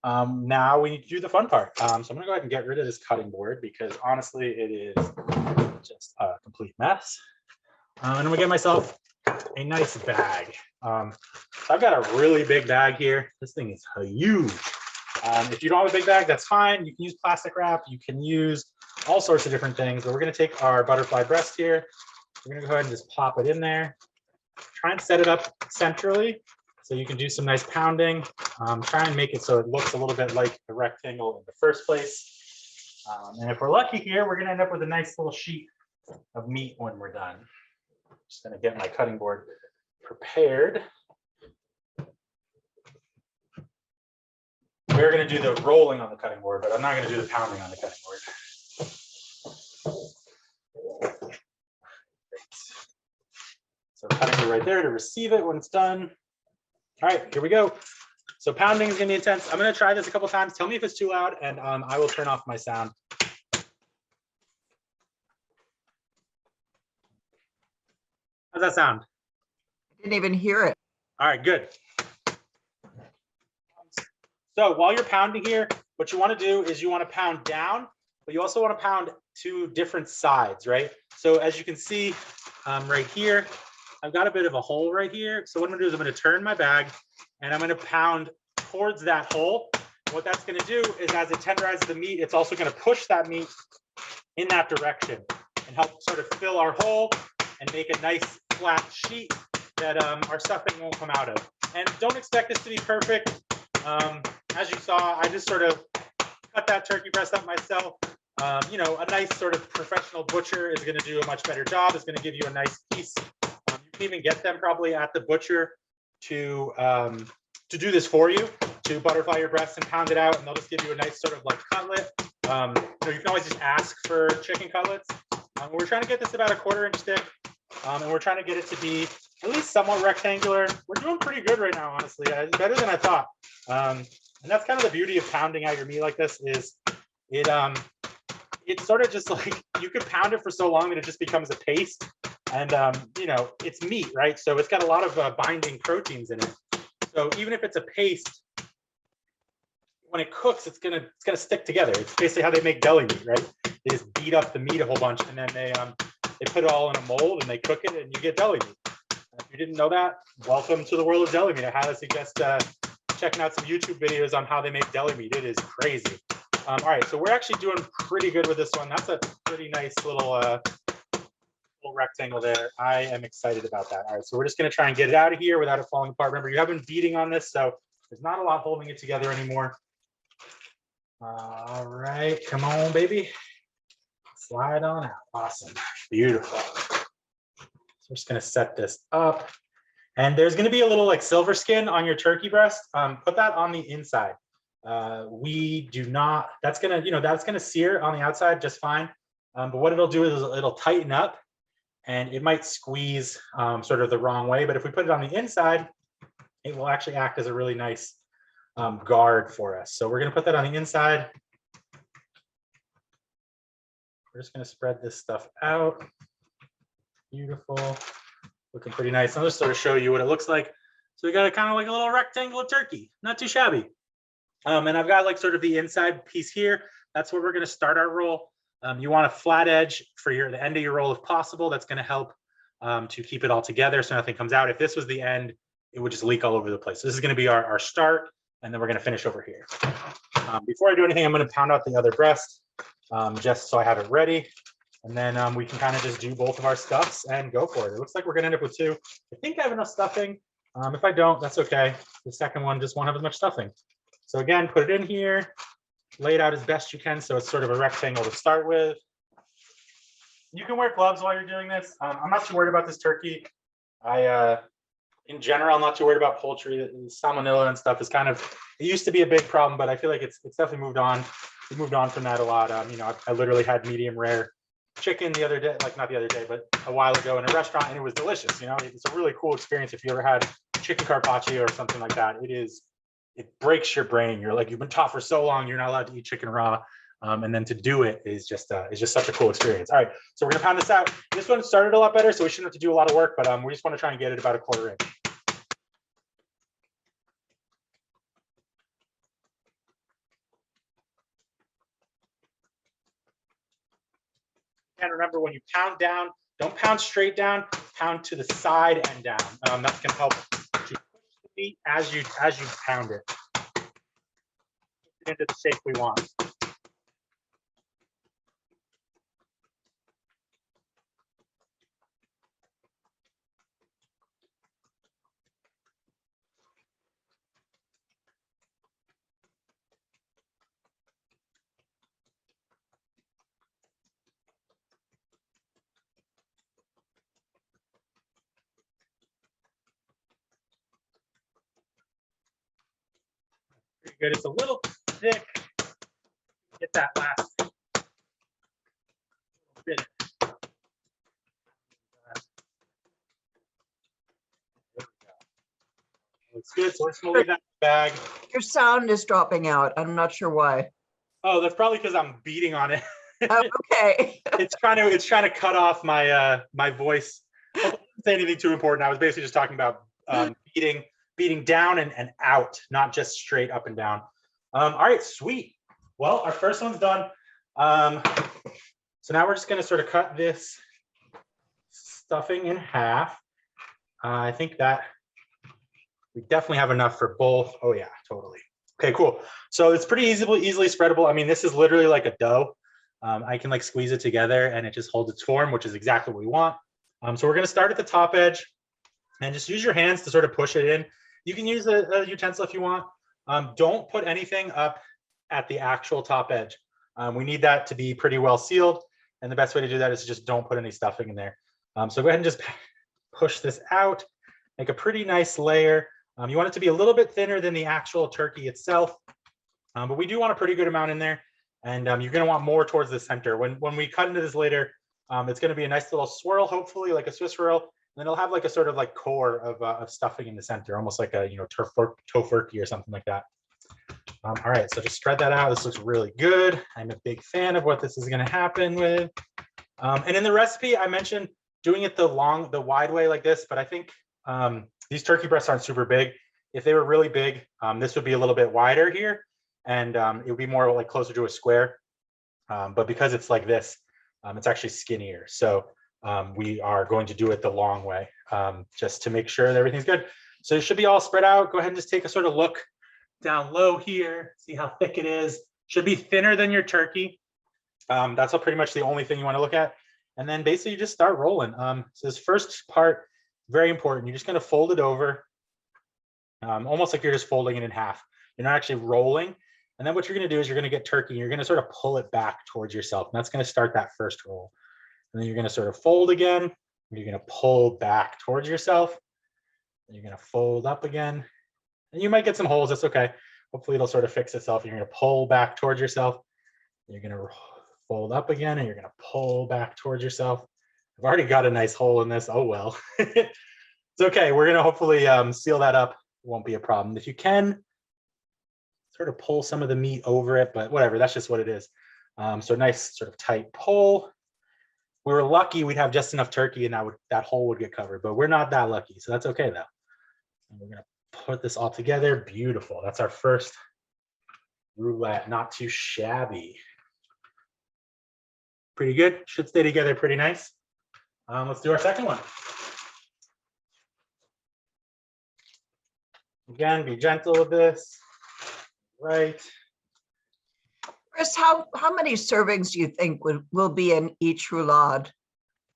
Now we need to do the fun part. So I'm gonna go ahead and get rid of this cutting board because honestly, it is just a complete mess. And I'm gonna get myself a nice bag. So I've got a really big bag here. This thing is huge. If you don't have a big bag, that's fine. You can use plastic wrap. You can use all sorts of different things. But we're gonna take our butterfly breast here. We're gonna go ahead and just pop it in there. Try and set it up centrally so you can do some nice pounding. Try and make it so it looks a little bit like the rectangle in the first place. And if we're lucky here, we're gonna end up with a nice little sheet of meat when we're done. Just gonna get my cutting board prepared. We're gonna do the rolling on the cutting board, but I'm not gonna do the pounding on the cutting board. So cutting it right there to receive it when it's done. All right, here we go. So pounding is gonna be intense. I'm gonna try this a couple times. Tell me if it's too loud, and I will turn off my sound. How's that sound? I didn't even hear it. All right, good. So while you're pounding here, what you want to do is you want to pound down, but you also want to pound to different sides, right? So as you can see right here, I've got a bit of a hole right here. So what I'm going to do is I'm going to turn my bag and I'm going to pound towards that hole. What that's going to do is as it tenderizes the meat, it's also going to push that meat in that direction and help sort of fill our hole and make a nice flat sheet that our stuffing won't come out of. And don't expect this to be perfect. As you saw, I just sort of cut that turkey breast up myself. You know, a nice sort of professional butcher is going to do a much better job. It's going to give you a nice piece. You can even get them probably at the butcher to do this for you, to butterfly your breasts and pound it out, and they'll just give you a nice sort of like cutlet. You can always just ask for chicken cutlets. We're trying to get this about a 1/4 inch thick, and we're trying to get it to be at least somewhat rectangular. We're doing pretty good right now, honestly. It's better than I thought. And that's kind of the beauty of pounding out your meat like this is it's sort of just like you can pound it for so long that it just becomes a paste. And it's meat, right? So it's got a lot of binding proteins in it. So even if it's a paste, when it cooks, it's gonna stick together. It's basically how they make deli meat, right? They just beat up the meat a whole bunch, and then they put it all in a mold and they cook it, and you get deli meat. If you didn't know that, welcome to the world of deli meat. I highly suggest checking out some YouTube videos on how they make deli meat. It is crazy. All right, so we're actually doing pretty good with this one. That's a pretty nice little rectangle there. I am excited about that. All right, so we're just going to try and get it out of here without it falling apart. Remember, you have been beating on this, so there's not a lot holding it together anymore. All right, come on, baby. Slide on out. Awesome. Beautiful. So we're just going to set this up. And there's going to be a little like silver skin on your turkey breast. Put that on the inside. We do not, that's going to sear on the outside just fine. But what it'll do is it'll tighten up and it might squeeze sort of the wrong way. But if we put it on the inside, it will actually act as a really nice guard for us. So we're going to put that on the inside. We're just going to spread this stuff out. Beautiful. Looking pretty nice. I'll just sort of show you what it looks like. So we got a kind of like a little rectangle of turkey. Not too shabby. And I've got like sort of the inside piece here. That's where we're going to start our roll. You want a flat edge for the end of your roll if possible. That's going to help to keep it all together so nothing comes out. If this was the end, it would just leak all over the place. So this is going to be our start, and then we're going to finish over here. Before I do anything, I'm going to pound out the other breast just so I have it ready. And then we can kind of just do both of our stuffs and go for it. It looks like we're going to end up with 2. I think I have enough stuffing. If I don't, that's okay. The second one just won't have as much stuffing. So again, put it in here, lay it out as best you can so it's sort of a rectangle to start with. You can wear gloves while you're doing this. I'm not too worried about this turkey. In general, I'm not too worried about poultry. Salmonella and stuff is kind of, it used to be a big problem, but I feel like it's definitely moved on. We moved on from that a lot. I literally had medium rare chicken the other day, like not the other day, but a while ago in a restaurant, and it was delicious. It's a really cool experience if you ever had chicken carpaccio or something like that. It breaks your brain. You're like, you've been taught for so long, you're not allowed to eat chicken raw. And then to do it is just such a cool experience. All right, so we're gonna pound this out. This one started a lot better, so we shouldn't have to do a lot of work, but we just want to try and get it about a 1/4 inch. And remember, when you pound down, don't pound straight down, pound to the side and down. That's gonna help to push the meat as you pound it into the shape we want. Pretty good. It's a little thick. Get that last bit. Looks good. So we're just gonna leave that in the bag. Your sound is dropping out. I'm not sure why. Oh, that's probably because I'm beating on it. Oh, okay. It's trying to cut off my my voice. I didn't say anything too important. I was basically just talking about beating down and out, not just straight up and down. All right, sweet. Well, our first one's done. So now we're just going to sort of cut this stuffing in half. I think that we definitely have enough for both. Oh yeah, totally. Okay, cool. So it's pretty easily spreadable. I mean, this is literally like a dough. I can like squeeze it together and it just holds its form, which is exactly what we want. So we're going to start at the top edge and just use your hands to sort of push it in. You can use a utensil if you want. Don't put anything up at the actual top edge. We need that to be pretty well sealed. And the best way to do that is just don't put any stuffing in there. So go ahead and just push this out, make a pretty nice layer. You want it to be a little bit thinner than the actual turkey itself, but we do want a pretty good amount in there. And you're going to want more towards the center. When we cut into this later, it's going to be a nice little swirl, hopefully like a Swiss roll. And then it'll have like a sort of like core of stuffing in the center, almost like a tofurkey or something like that. All right, so just spread that out. This looks really good. I'm a big fan of what this is going to happen with. And in the recipe, I mentioned doing it the wide way like this, but I think these turkey breasts aren't super big. If they were really big, this would be a little bit wider here, and it would be more like closer to a square. But because it's like this, it's actually skinnier. So we are going to do it the long way, just to make sure that everything's good. So it should be all spread out. Go ahead and just take a sort of look down low here, see how thick it is. Should be thinner than your turkey. That's pretty much the only thing you want to look at. And then basically you just start rolling. So this first part, very important. You're just going to fold it over, almost like you're just folding it in half. You're not actually rolling. And then what you're going to do is you're going to get turkey. And you're going to sort of pull it back towards yourself. And that's going to start that first roll. And then you're going to sort of fold again. And you're going to pull back towards yourself. And you're going to fold up again. And you might get some holes. That's okay. Hopefully it'll sort of fix itself. You're going to pull back towards yourself. You're going to fold up again, and you're going to pull back towards yourself. I've already got a nice hole in this. Oh, well. It's okay. We're going to hopefully seal that up. It won't be a problem. If you can, sort of pull some of the meat over it, but whatever. That's just what it is. So nice sort of tight pull. We were lucky we'd have just enough turkey, and that hole would get covered, but we're not that lucky. So that's okay, though. And we're going to put this all together. Beautiful. That's our first roulade. Not too shabby. Pretty good. Should stay together pretty nice. Let's do our second one. Again, be gentle with this. Right. Chris, how many servings do you think will be in each roulade?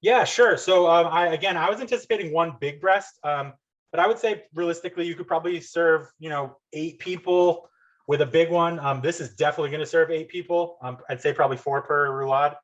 Yeah, sure. So I was anticipating one big breast, but I would say realistically, you could probably serve, 8 people with a big one. This is definitely going to serve 8 people. I'd say probably 4 per roulade.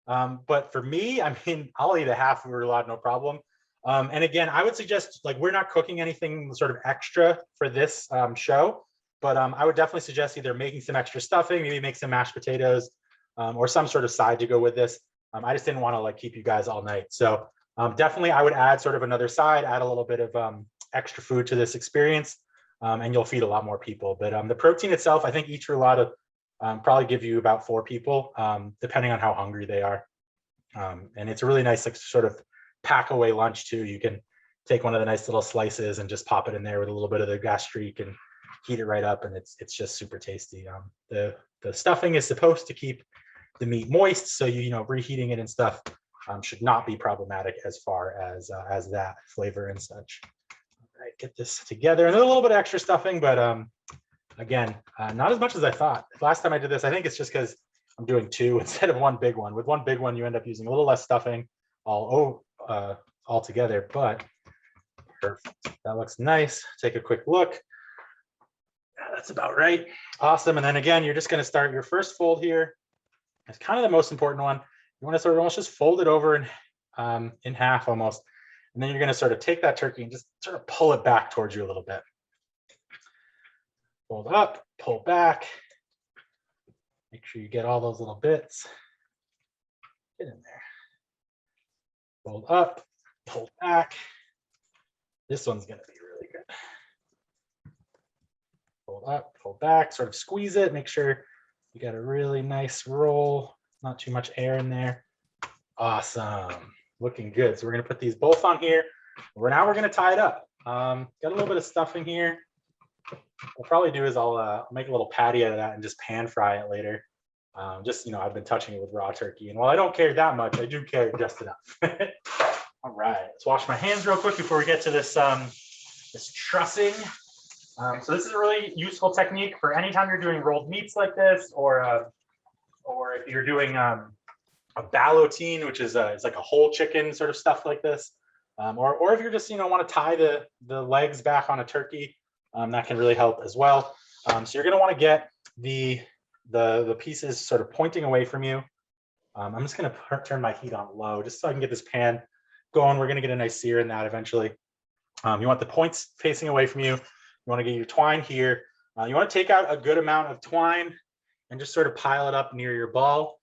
But for me, I mean, I'll eat a half of a roulade, no problem. And again, I would suggest, like, we're not cooking anything sort of extra for this show, but I would definitely suggest either making some extra stuffing, maybe make some mashed potatoes, or some sort of side to go with this. I just didn't want to keep you guys all night. So definitely I would add sort of another side, add a little bit of extra food to this experience, and you'll feed a lot more people. But the protein itself, I think each roulade probably give you about 4 people, depending on how hungry they are. And it's a really nice sort of pack away lunch too. You can take one of the nice little slices and just pop it in there with a little bit of the gastrique and heat it right up, and it's just super tasty. The stuffing is supposed to keep the meat moist, so reheating it and stuff should not be problematic as far as that flavor and such. All right, get this together, and then a little bit of extra stuffing, but again, not as much as I thought. Last time I did this, I think it's just because I'm doing 2 instead of one big one. With one big one, you end up using a little less stuffing all together, but perfect. That looks nice. Take a quick look. Yeah, that's about right. Awesome. And then again, you're just going to start your first fold here. It's kind of the most important one. You want to sort of almost just fold it over in half almost. And then you're going to sort of take that turkey and just sort of pull it back towards you a little bit. Fold up, pull back. Make sure you get all those little bits. Get in there. Fold up, pull back. This one's going to be really good. Fold up, pull back, sort of squeeze it. Make sure you got a really nice roll. Not too much air in there. Awesome. Looking good. So we're going to put these both on here. Now we're going to tie it up. Got a little bit of stuffing here. What I'll probably do is I'll make a little patty out of that and just pan fry it later. I've been touching it with raw turkey, and while I don't care that much, I do care just enough. All right, let's wash my hands real quick before we get to this this trussing. So this is a really useful technique for anytime you're doing rolled meats like this, or if you're doing a ballotine, which is it's like a whole chicken sort of stuff like this, or if you're just want to tie the legs back on a turkey, that can really help as well. So you're going to want to get the pieces sort of pointing away from you. I'm just going to turn my heat on low just so I can get this pan going. We're gonna get a nice sear in that eventually. You want the points facing away from you. You want to get your twine here. You want to take out a good amount of twine and just sort of pile it up near your ball,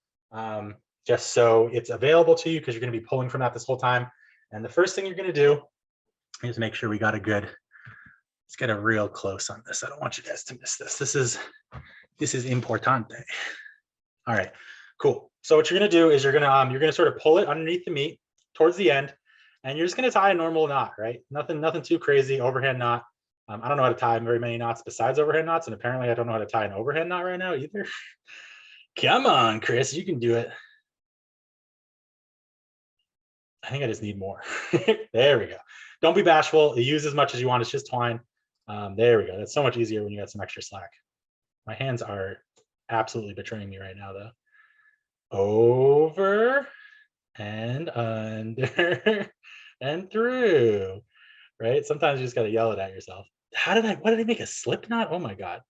just so it's available to you, because you're going to be pulling from that this whole time. And the first thing you're going to do is make sure we got a good, let's get a real close on this. I don't want you guys to miss this. This is importante. All right, cool. So what you're going to do is you're going to sort of pull it underneath the meat towards the end, and you're just going to tie a normal knot, right? Nothing too crazy, overhand knot. I don't know how to tie very many knots besides overhand knots, and apparently I don't know how to tie an overhand knot right now either. Come on, Chris, you can do it. I think I just need more. There we go. Don't be bashful. Use as much as you want. It's just twine. There we go. That's so much easier when you got some extra slack. My hands are absolutely betraying me right now, though. Over and under and through, right? Sometimes you just got to yell it at yourself. What did I make, a slip knot? Oh my God.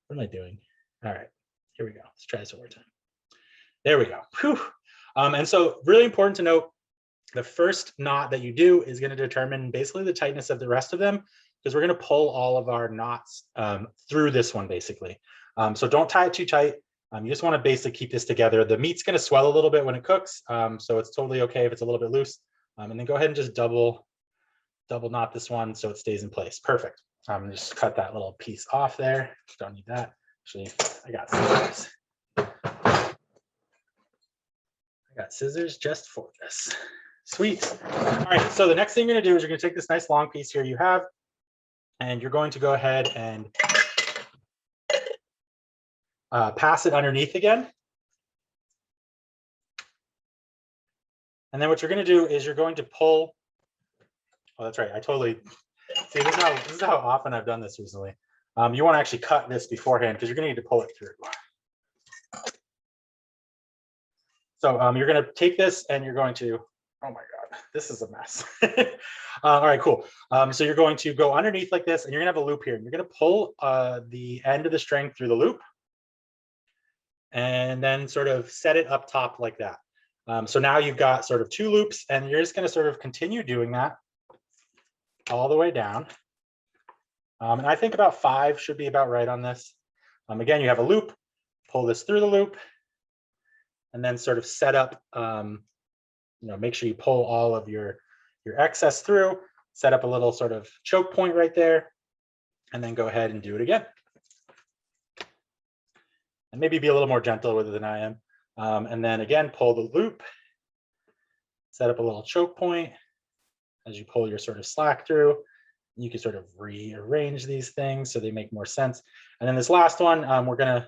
What am I doing? All right, here we go. Let's try this one more time. There we go. Whew. And so really important to note, the first knot that you do is going to determine basically the tightness of the rest of them, because we're going to pull all of our knots through this one basically. So don't tie it too tight. You just want to basically keep this together. The meat's going to swell a little bit when it cooks, so it's totally okay if it's a little bit loose. And then go ahead and just double knot this one so it stays in place. Perfect. Just cut that little piece off there. Don't need that. Actually, I got scissors. I got scissors just for this. Sweet. All right, so the next thing you're going to do is you're going to take this nice long piece here you have, and you're going to go ahead and pass it underneath again. And then what you're going to do is you're going to pull. Oh, that's right. I totally see. This is how often I've done this recently. You want to actually cut this beforehand, because you're going to need to pull it through. So you're going to take this and you're going to. Oh my God, this is a mess. All right, cool. So you're going to go underneath like this, and you're going to have a loop here. And you're going to pull the end of the string through the loop, and then sort of set it up top like that. So now you've got sort of two loops, and you're just going to sort of continue doing that all the way down. And I think about 5 should be about right on this. Again, you have a loop, pull this through the loop, and then sort of set up, make sure you pull all of your excess through, set up a little sort of choke point right there, and then go ahead and do it again. And maybe be a little more gentle with it than I am. And then again, pull the loop, set up a little choke point as you pull your sort of slack through. You can sort of rearrange these things so they make more sense. And then this last one, we're going to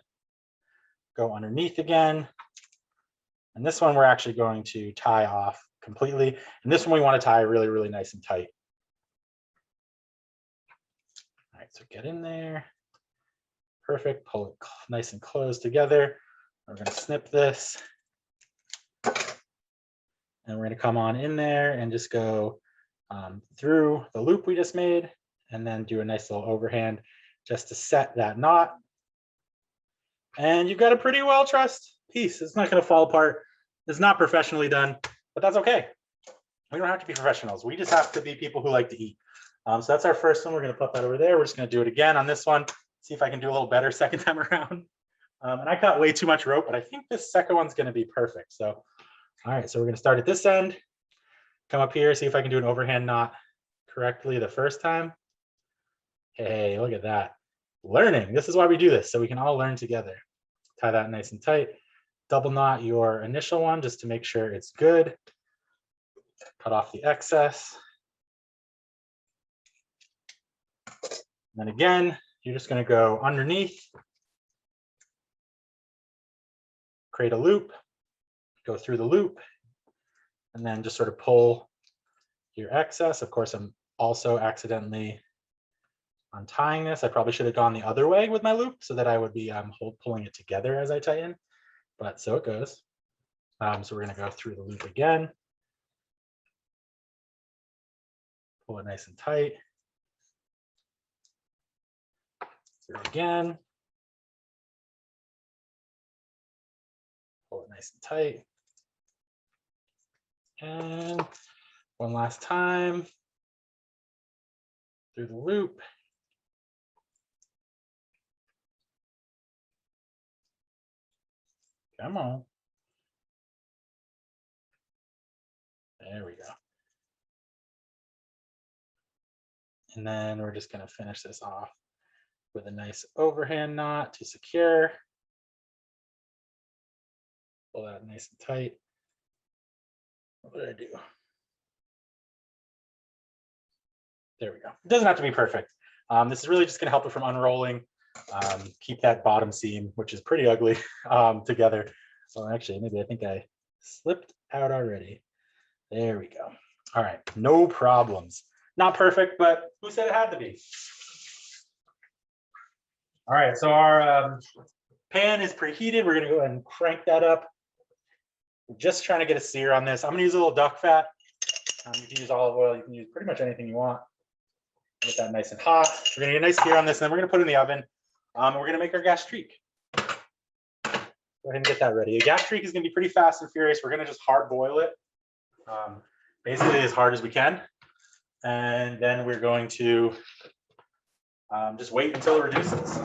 go underneath again. And this one we're actually going to tie off completely. And this one we want to tie really, really nice and tight. All right, so get in there. Perfect. Pull it nice and close together. We're going to snip this. And we're going to come on in there and just go through the loop we just made, and then do a nice little overhand just to set that knot. And you've got a pretty well trussed piece. It's not going to fall apart. It's not professionally done, but that's okay. We don't have to be professionals. We just have to be people who like to eat. So that's our first one. We're going to put that over there. We're just going to do it again on this one. See if I can do a little better second time around. And I cut way too much rope, but I think this second one's going to be perfect. So, all right, so we're going to start at this end. Come up here, see if I can do an overhand knot correctly the first time. Hey, look at that. Learning. This is why we do this, so we can all learn together. Tie that nice and tight. Double knot your initial one just to make sure it's good. Cut off the excess. And then again, you're just going to go underneath, create a loop, go through the loop, and then just sort of pull your excess. Of course, I'm also accidentally untying this. I probably should have gone the other way with my loop so that I would be pulling it together as I tighten, but so it goes. So we're going to go through the loop again. Pull it nice and tight. Through again. Pull it nice and tight. And One last time. Through the loop. Come on. There we go. And then we're just going to finish this off with a nice overhand knot to secure. Pull that nice and tight. What did I do? There we go. It doesn't have to be perfect. This is really just going to help it from unrolling. Keep that bottom seam, which is pretty ugly, together. So actually, maybe I think I slipped out already. There we go. All right, no problems. Not perfect, but who said it had to be? All right, so our pan is preheated. We're gonna go ahead and crank that up. We're just trying to get a sear on this. I'm gonna use a little duck fat. You can use olive oil. You can use pretty much anything you want. Get that nice and hot. We're gonna get a nice sear on this, and then we're gonna put it in the oven. We're gonna make our gastrique. Go ahead and get that ready. The gastrique is gonna be pretty fast and furious. We're gonna just hard boil it, basically as hard as we can, and then we're going to just wait until it reduces.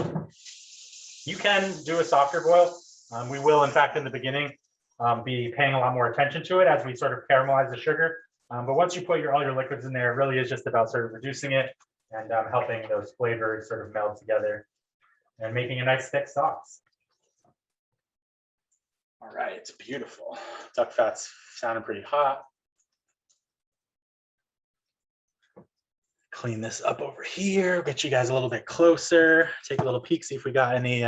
You can do a softer boil. We will, in fact, in the beginning, be paying a lot more attention to it as we sort of caramelize the sugar. But once you put all your liquids in there, it really is just about sort of reducing it and helping those flavors sort of meld together and making a nice thick sauce. All right, it's beautiful. Duck fat's sounding pretty hot. Clean this up over here, get you guys a little bit closer, take a little peek, see if we got any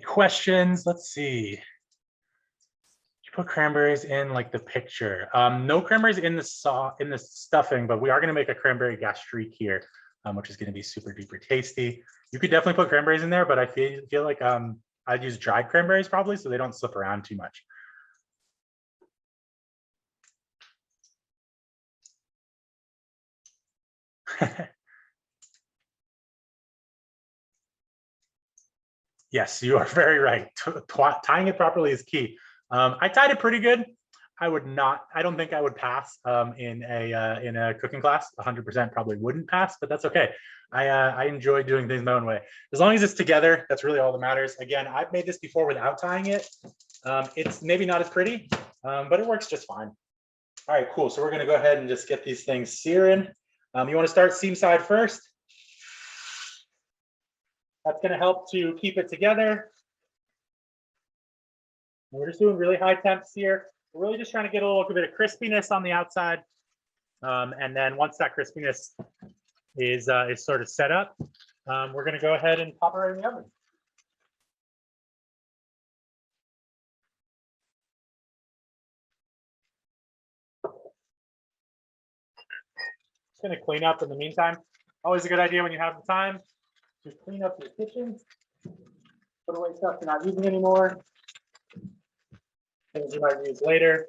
questions. Let's see. You put cranberries in like the picture. No cranberries in the stuffing, but we are gonna make a cranberry gastrique here, which is gonna be super duper tasty. You could definitely put cranberries in there, but I feel like I'd use dried cranberries probably so they don't slip around too much. Yes, you are very right. Tying it properly is key. I tied it pretty good. I don't think I would pass in a cooking class. 100% probably wouldn't pass, but that's okay. I enjoy doing things my own way. As long as it's together, that's really all that matters. Again, I've made this before without tying it. It's maybe not as pretty, but it works just fine. All right, cool. So we're gonna go ahead and just get these things searing. You wanna start seam side first. That's gonna help to keep it together. We're just doing really high temps here. We're really just trying to get a little bit of crispiness on the outside. And then once that crispiness is sort of set up, we're gonna go ahead and pop it right in the oven. Just gonna clean up in the meantime. Always a good idea when you have the time. Just clean up your kitchen. Put away stuff you're not using anymore. Things you might use later.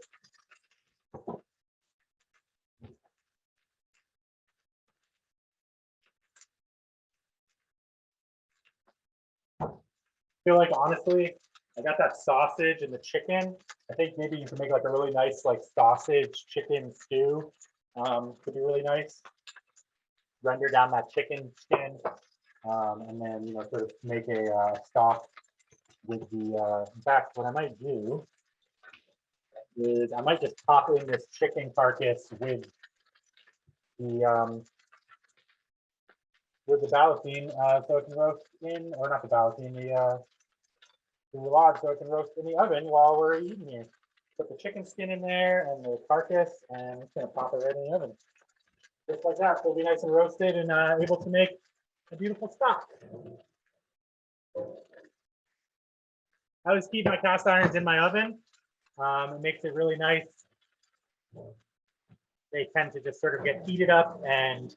I feel like honestly, I got that sausage and the chicken. I think maybe you can make like a really nice like sausage chicken stew. Could be really nice. Render down that chicken skin, and then sort of make a stock with the. In fact, what I might do is I might just pop in this chicken carcass with the ballotine, so it can roast in, or not the ballotine, the roulade, so it can roast in the oven while we're eating here. Put the chicken skin in there and the carcass, and it's gonna pop it right in the oven. Just like that, so it'll be nice and roasted and able to make a beautiful stock. I always keep my cast irons in my oven. It makes it really nice. They tend to just sort of get heated up and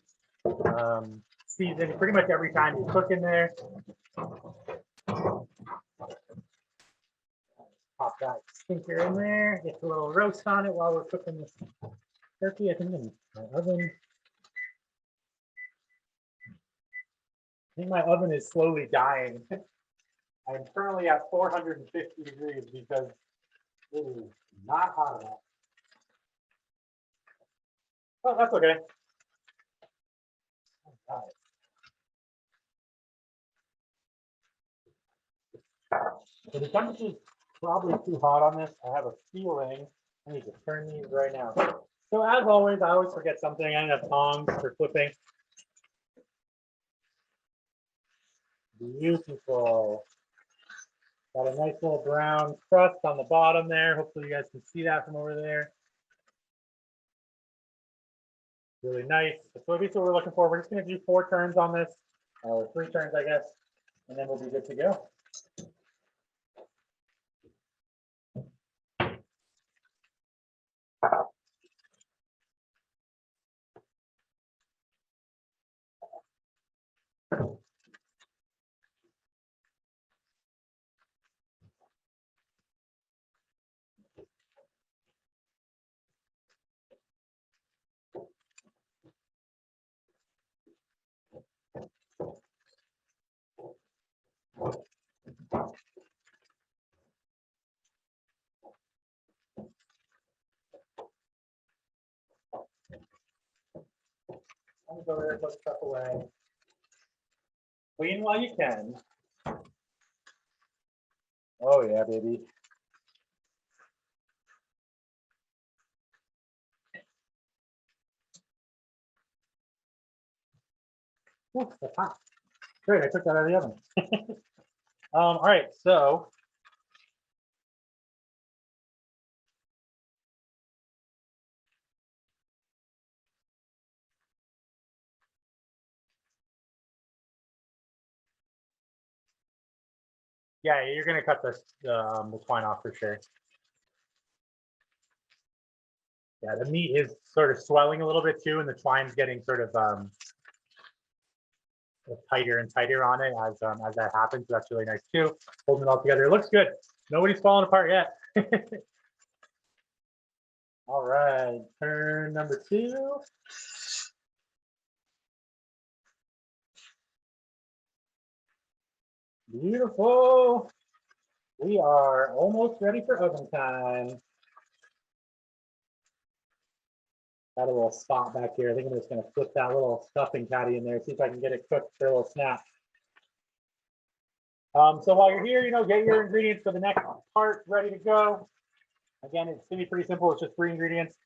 seasoned pretty much every time you cook in there. Pop that stinker in there, get a little roast on it while we're cooking this turkey, I think, in my oven. I think my oven is slowly dying. I'm currently at 450 degrees because it is not hot enough. Oh, that's okay. So the temperature is probably too hot on this. I have a feeling I need to turn these right now. So as always, I always forget something. I end up tongs for flipping. Beautiful. Got a nice little brown crust on the bottom there. Hopefully you guys can see that from over there. Really nice. So what we're looking for. We're just going to do 4 turns on this, or 3 turns, I guess, and then we'll be good to go. I'm go there, put stuff away. Clean while you can. Oh yeah, baby. Ooh, that's hot. Great, I took that out of the oven. All right, so yeah, you're gonna cut the twine off for sure. Yeah, the meat is sort of swelling a little bit too, and the twine's getting sort of tighter and tighter on it as that happens. So that's really nice too. Holding it all together, it looks good. Nobody's falling apart yet. All right, turn number 2. Beautiful. We are almost ready for oven time. Got a little spot back here. I think I'm just going to flip that little stuffing patty in there, see if I can get it cooked for a little snap. So while you're here, get your ingredients for the next part ready to go. Again, it's going to be pretty simple. It's just 3 ingredients: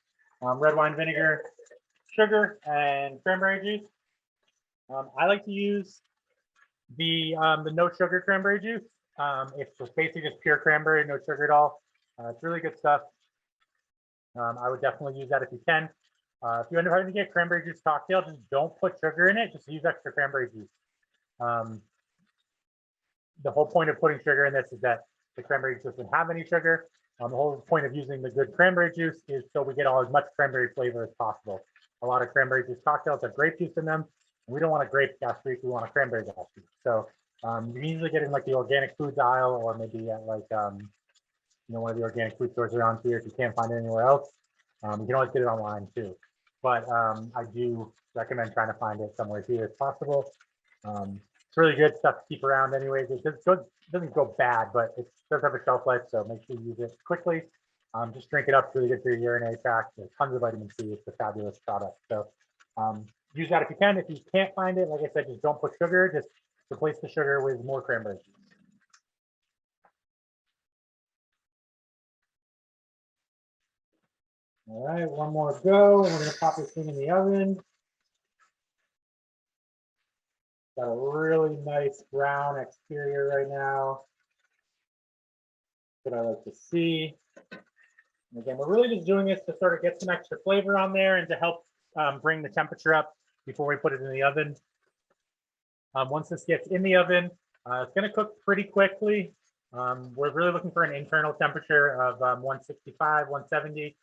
red wine vinegar, sugar, and cranberry juice. I like to use the no sugar cranberry juice. It's just basically just pure cranberry, no sugar at all. It's really good stuff. I would definitely use that if you can. If you end up having to get cranberry juice cocktail, just don't put sugar in it. Just use extra cranberry juice. The whole point of putting sugar in this is that the cranberry juice doesn't have any sugar. The whole point of using the good cranberry juice is so we get all as much cranberry flavor as possible. A lot of cranberry juice cocktails have grape juice in them. And we don't want a grape gastrique, we want a cranberry gastrique. So you can usually get in like the organic foods aisle, or maybe at like one of the organic food stores around here if you can't find it anywhere else. You can always get it online too. But I do recommend trying to find it somewhere here if possible. It's really good stuff to keep around anyways. It doesn't go bad, but it does have a shelf life, so make sure you use it quickly. Just drink it up. It's really good for your urinary tract. There's tons of vitamin C. It's a fabulous product. So use that if you can. If you can't find it, like I said, just don't put sugar. Just replace the sugar with more cranberry juice. All right, one more go, and we're going to pop this thing in the oven. Got a really nice brown exterior right now. What I like to see. And again, we're really just doing this to sort of get some extra flavor on there and to help bring the temperature up before we put it in the oven. Once this gets in the oven, it's going to cook pretty quickly. We're really looking for an internal temperature of 165, 170.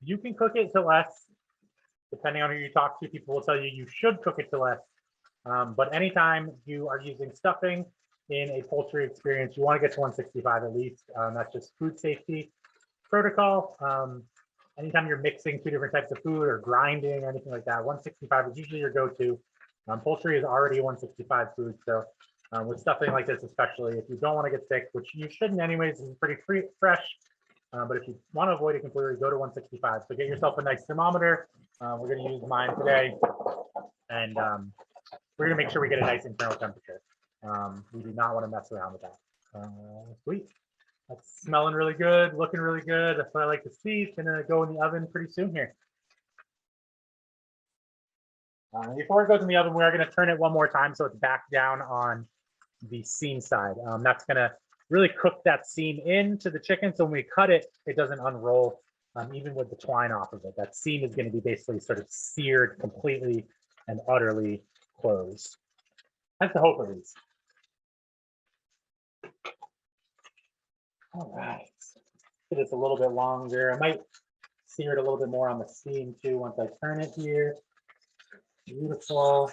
You can cook it to less. Depending on who you talk to, people will tell you should cook it to less. But anytime you are using stuffing in a poultry experience, you want to get to 165 at least. That's just food safety protocol. Anytime you're mixing 2 different types of food or grinding or anything like that, 165 is usually your go-to. Poultry is already a 165 food. So with stuffing like this, especially if you don't want to get sick, which you shouldn't anyways, this is pretty fresh. But if you want to avoid it completely, go to 165. So get yourself a nice thermometer. We're going to use mine today. And we're going to make sure we get a nice internal temperature. We do not want to mess around with that. Sweet. That's smelling really good, looking really good. That's what I like to see. It's going to go in the oven pretty soon here. Before it goes in the oven, we are going to turn it one more time so it's back down on the seam side. That's going to really cook that seam into the chicken. So when we cut it, it doesn't unroll, even with the twine off of it. That seam is going to be basically sort of seared completely and utterly closed. That's the hope of these. All right. Get this a little bit longer. I might sear it a little bit more on the seam too once I turn it here. Beautiful.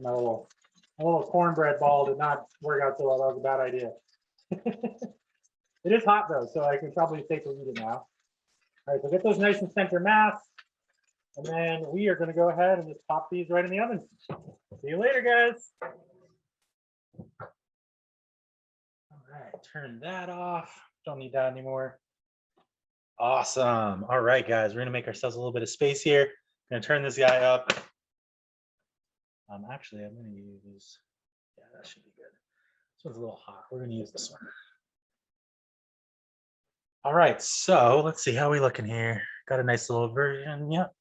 My little cornbread ball did not work out so well. That was a bad idea. It is hot though, so I can probably safely eat it now. All right, so get those nice and center mass. And then we are going to go ahead and just pop these right in the oven. See you later, guys. All right, turn that off. Don't need that anymore. Awesome. All right, guys, we're going to make ourselves a little bit of space here. I'm going to turn this guy up. Actually, I'm going to use, yeah, that should be good. This one's a little hot. We're going to use this one. All right, so let's see how we looking here. Got a nice little version. Yep,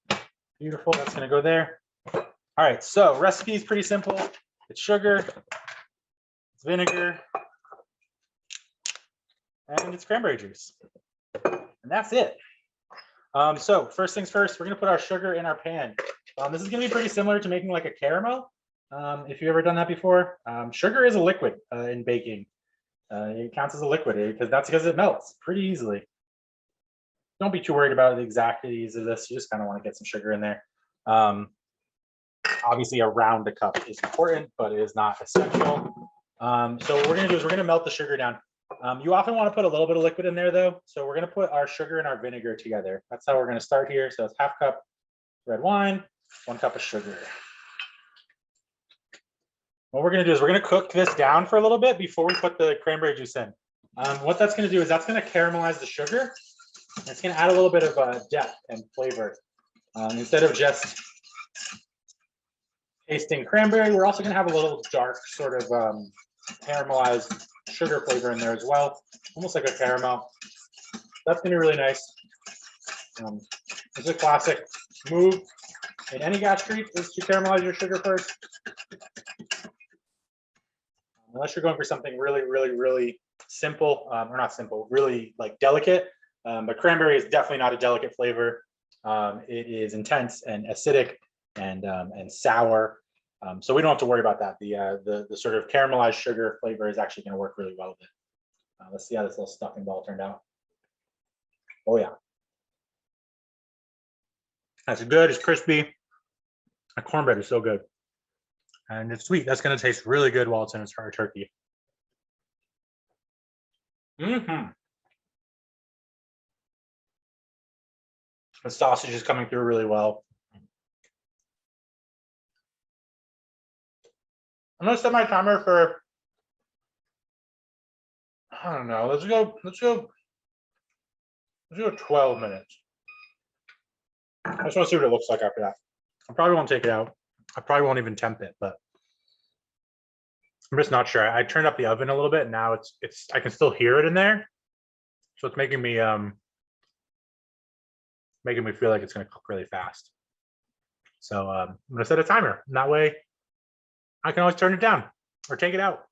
beautiful. That's going to go there. All right, so recipe is pretty simple. It's sugar, it's vinegar, and it's cranberry juice. And that's it. So first things first, we're going to put our sugar in our pan. This is going to be pretty similar to making like a caramel. If you've ever done that before, sugar is a liquid in baking. It counts as a liquid because that's because it melts pretty easily. Don't be too worried about the exactities of this. You just kind of want to get some sugar in there. Obviously, around a cup is important, but it is not essential. So what we're going to do is we're going to melt the sugar down. You often want to put a little bit of liquid in there, though. So we're going to put our sugar and our vinegar together. That's how we're going to start here. So it's half cup red wine, 1 cup of sugar. What we're going to do is we're going to cook this down for a little bit before we put the cranberry juice in. What that's going to do is that's going to caramelize the sugar. It's going to add a little bit of depth and flavor. Instead of just tasting cranberry, we're also going to have a little dark sort of caramelized sugar flavor in there as well, almost like a caramel. That's going to be really nice. It's a classic move in any gastrique is to caramelize your sugar first. Unless you're going for something really, really, really simple, or not simple, really like delicate. But cranberry is definitely not a delicate flavor. It is intense and acidic and sour. So we don't have to worry about that. The sort of caramelized sugar flavor is actually going to work really well with it. Let's see how this little stuffing ball turned out. Oh yeah, that's good. It's crispy. The cornbread is so good, and it's sweet. That's going to taste really good while it's in our turkey. The sausage is coming through really well. I'm gonna set my timer for, I don't know, let's go 12 minutes. I just want to see what it looks like after that. I probably won't take it out. I probably won't even temp it, but I'm just not sure. I turned up the oven a little bit and now it's I can still hear it in there. So it's making me feel like it's gonna cook really fast. So I'm gonna set a timer. And that way I can always turn it down or take it out.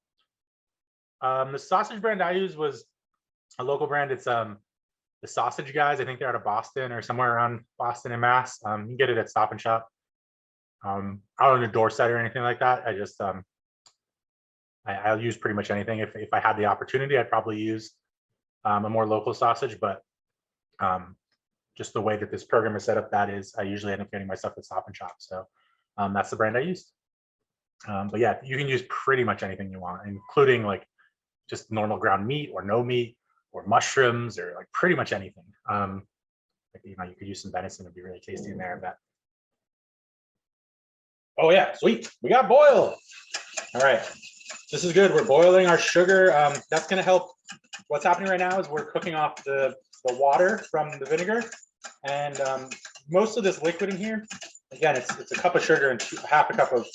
The sausage brand I use was a local brand. It's the Sausage Guys. I think they're out of Boston or somewhere around Boston and Mass. You can get it at Stop and Shop. I don't do Dorset or anything like that. I just I'll use pretty much anything. If I had the opportunity, I'd probably use a more local sausage. But just the way that this program is set up, that is, I usually end up getting my stuff at Stop and Shop. So that's the brand I used. But yeah, you can use pretty much anything you want, including like just normal ground meat or no meat or mushrooms or like pretty much anything. Like, you know, you could use some venison; it'd be really tasty in there. I bet. Oh yeah, sweet. We got boil. All right, this is good. We're boiling our sugar. That's gonna help. What's happening right now is we're cooking off the water from the vinegar, and most of this liquid in here, again, it's a cup of sugar and half a cup of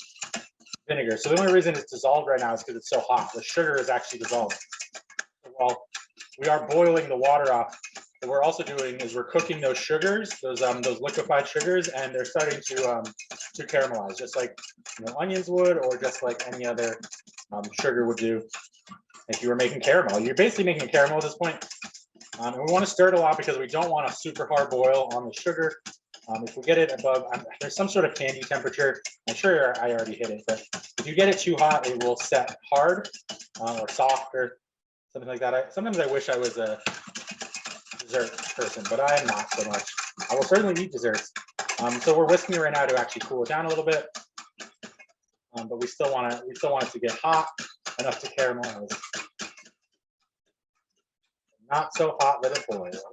vinegar. So the only reason it's dissolved right now is because it's so hot. The sugar is actually dissolved. So while we are boiling the water off, what we're also doing is we're cooking those sugars, those liquefied sugars, and they're starting to caramelize, just like onions would, or just like any other sugar would do. If you were making caramel, you're basically making a caramel at this point. And we want to stir it a lot because we don't want a super hard boil on the sugar. If we get it above, there's some sort of candy temperature. I'm sure I already hit it, but if you get it too hot, it will set hard or soft or something like that. Sometimes I wish I was a dessert person, but I am not so much. I will certainly eat desserts. So we're whisking it right now to actually cool it down a little bit. But we still want it to get hot enough to caramelize. Not so hot that it boils.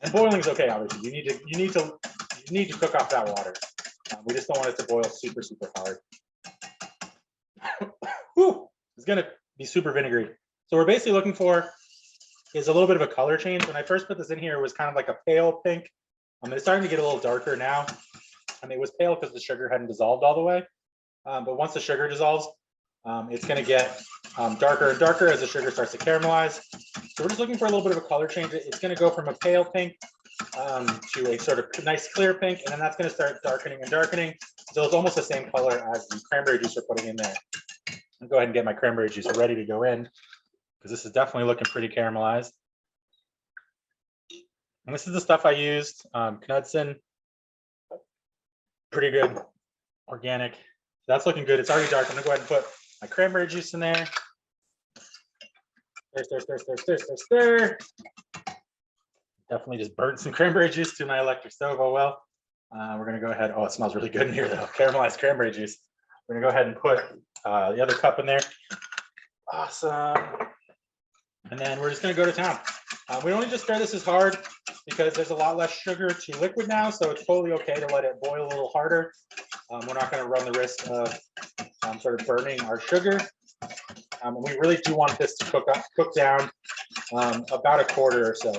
And boiling is okay, obviously. You need to cook off that water. We just don't want it to boil super, super hard. Whew, it's gonna be super vinegary. So we're basically looking for is a little bit of a color change. When I first put this in here, it was kind of like a pale pink. It's starting to get a little darker now. It was pale because the sugar hadn't dissolved all the way. But once the sugar dissolves, it's going to get darker and darker as the sugar starts to caramelize. So we're just looking for a little bit of a color change. It's going to go from a pale pink to a sort of nice clear pink, and then that's going to start darkening and darkening. So it's almost the same color as the cranberry juice we're putting in there. I'll go ahead and get my cranberry juice ready to go in, because this is definitely looking pretty caramelized. And this is the stuff I used. Knudsen, pretty good, organic. That's looking good. It's already dark. I'm gonna go ahead and put my cranberry juice in there. Stir, stir, stir, stir, stir, stir, stir. Definitely just burnt some cranberry juice to my electric stove. Oh well. We're gonna go ahead. Oh, it smells really good in here though. Caramelized cranberry juice. We're gonna go ahead and put the other cup in there. Awesome. And then we're just gonna go to town. We don't need to stir this as hard because there's a lot less sugar to liquid now, so it's totally okay to let it boil a little harder. We're not going to run the risk of sort of burning our sugar. We really do want this to cook down about a quarter or so.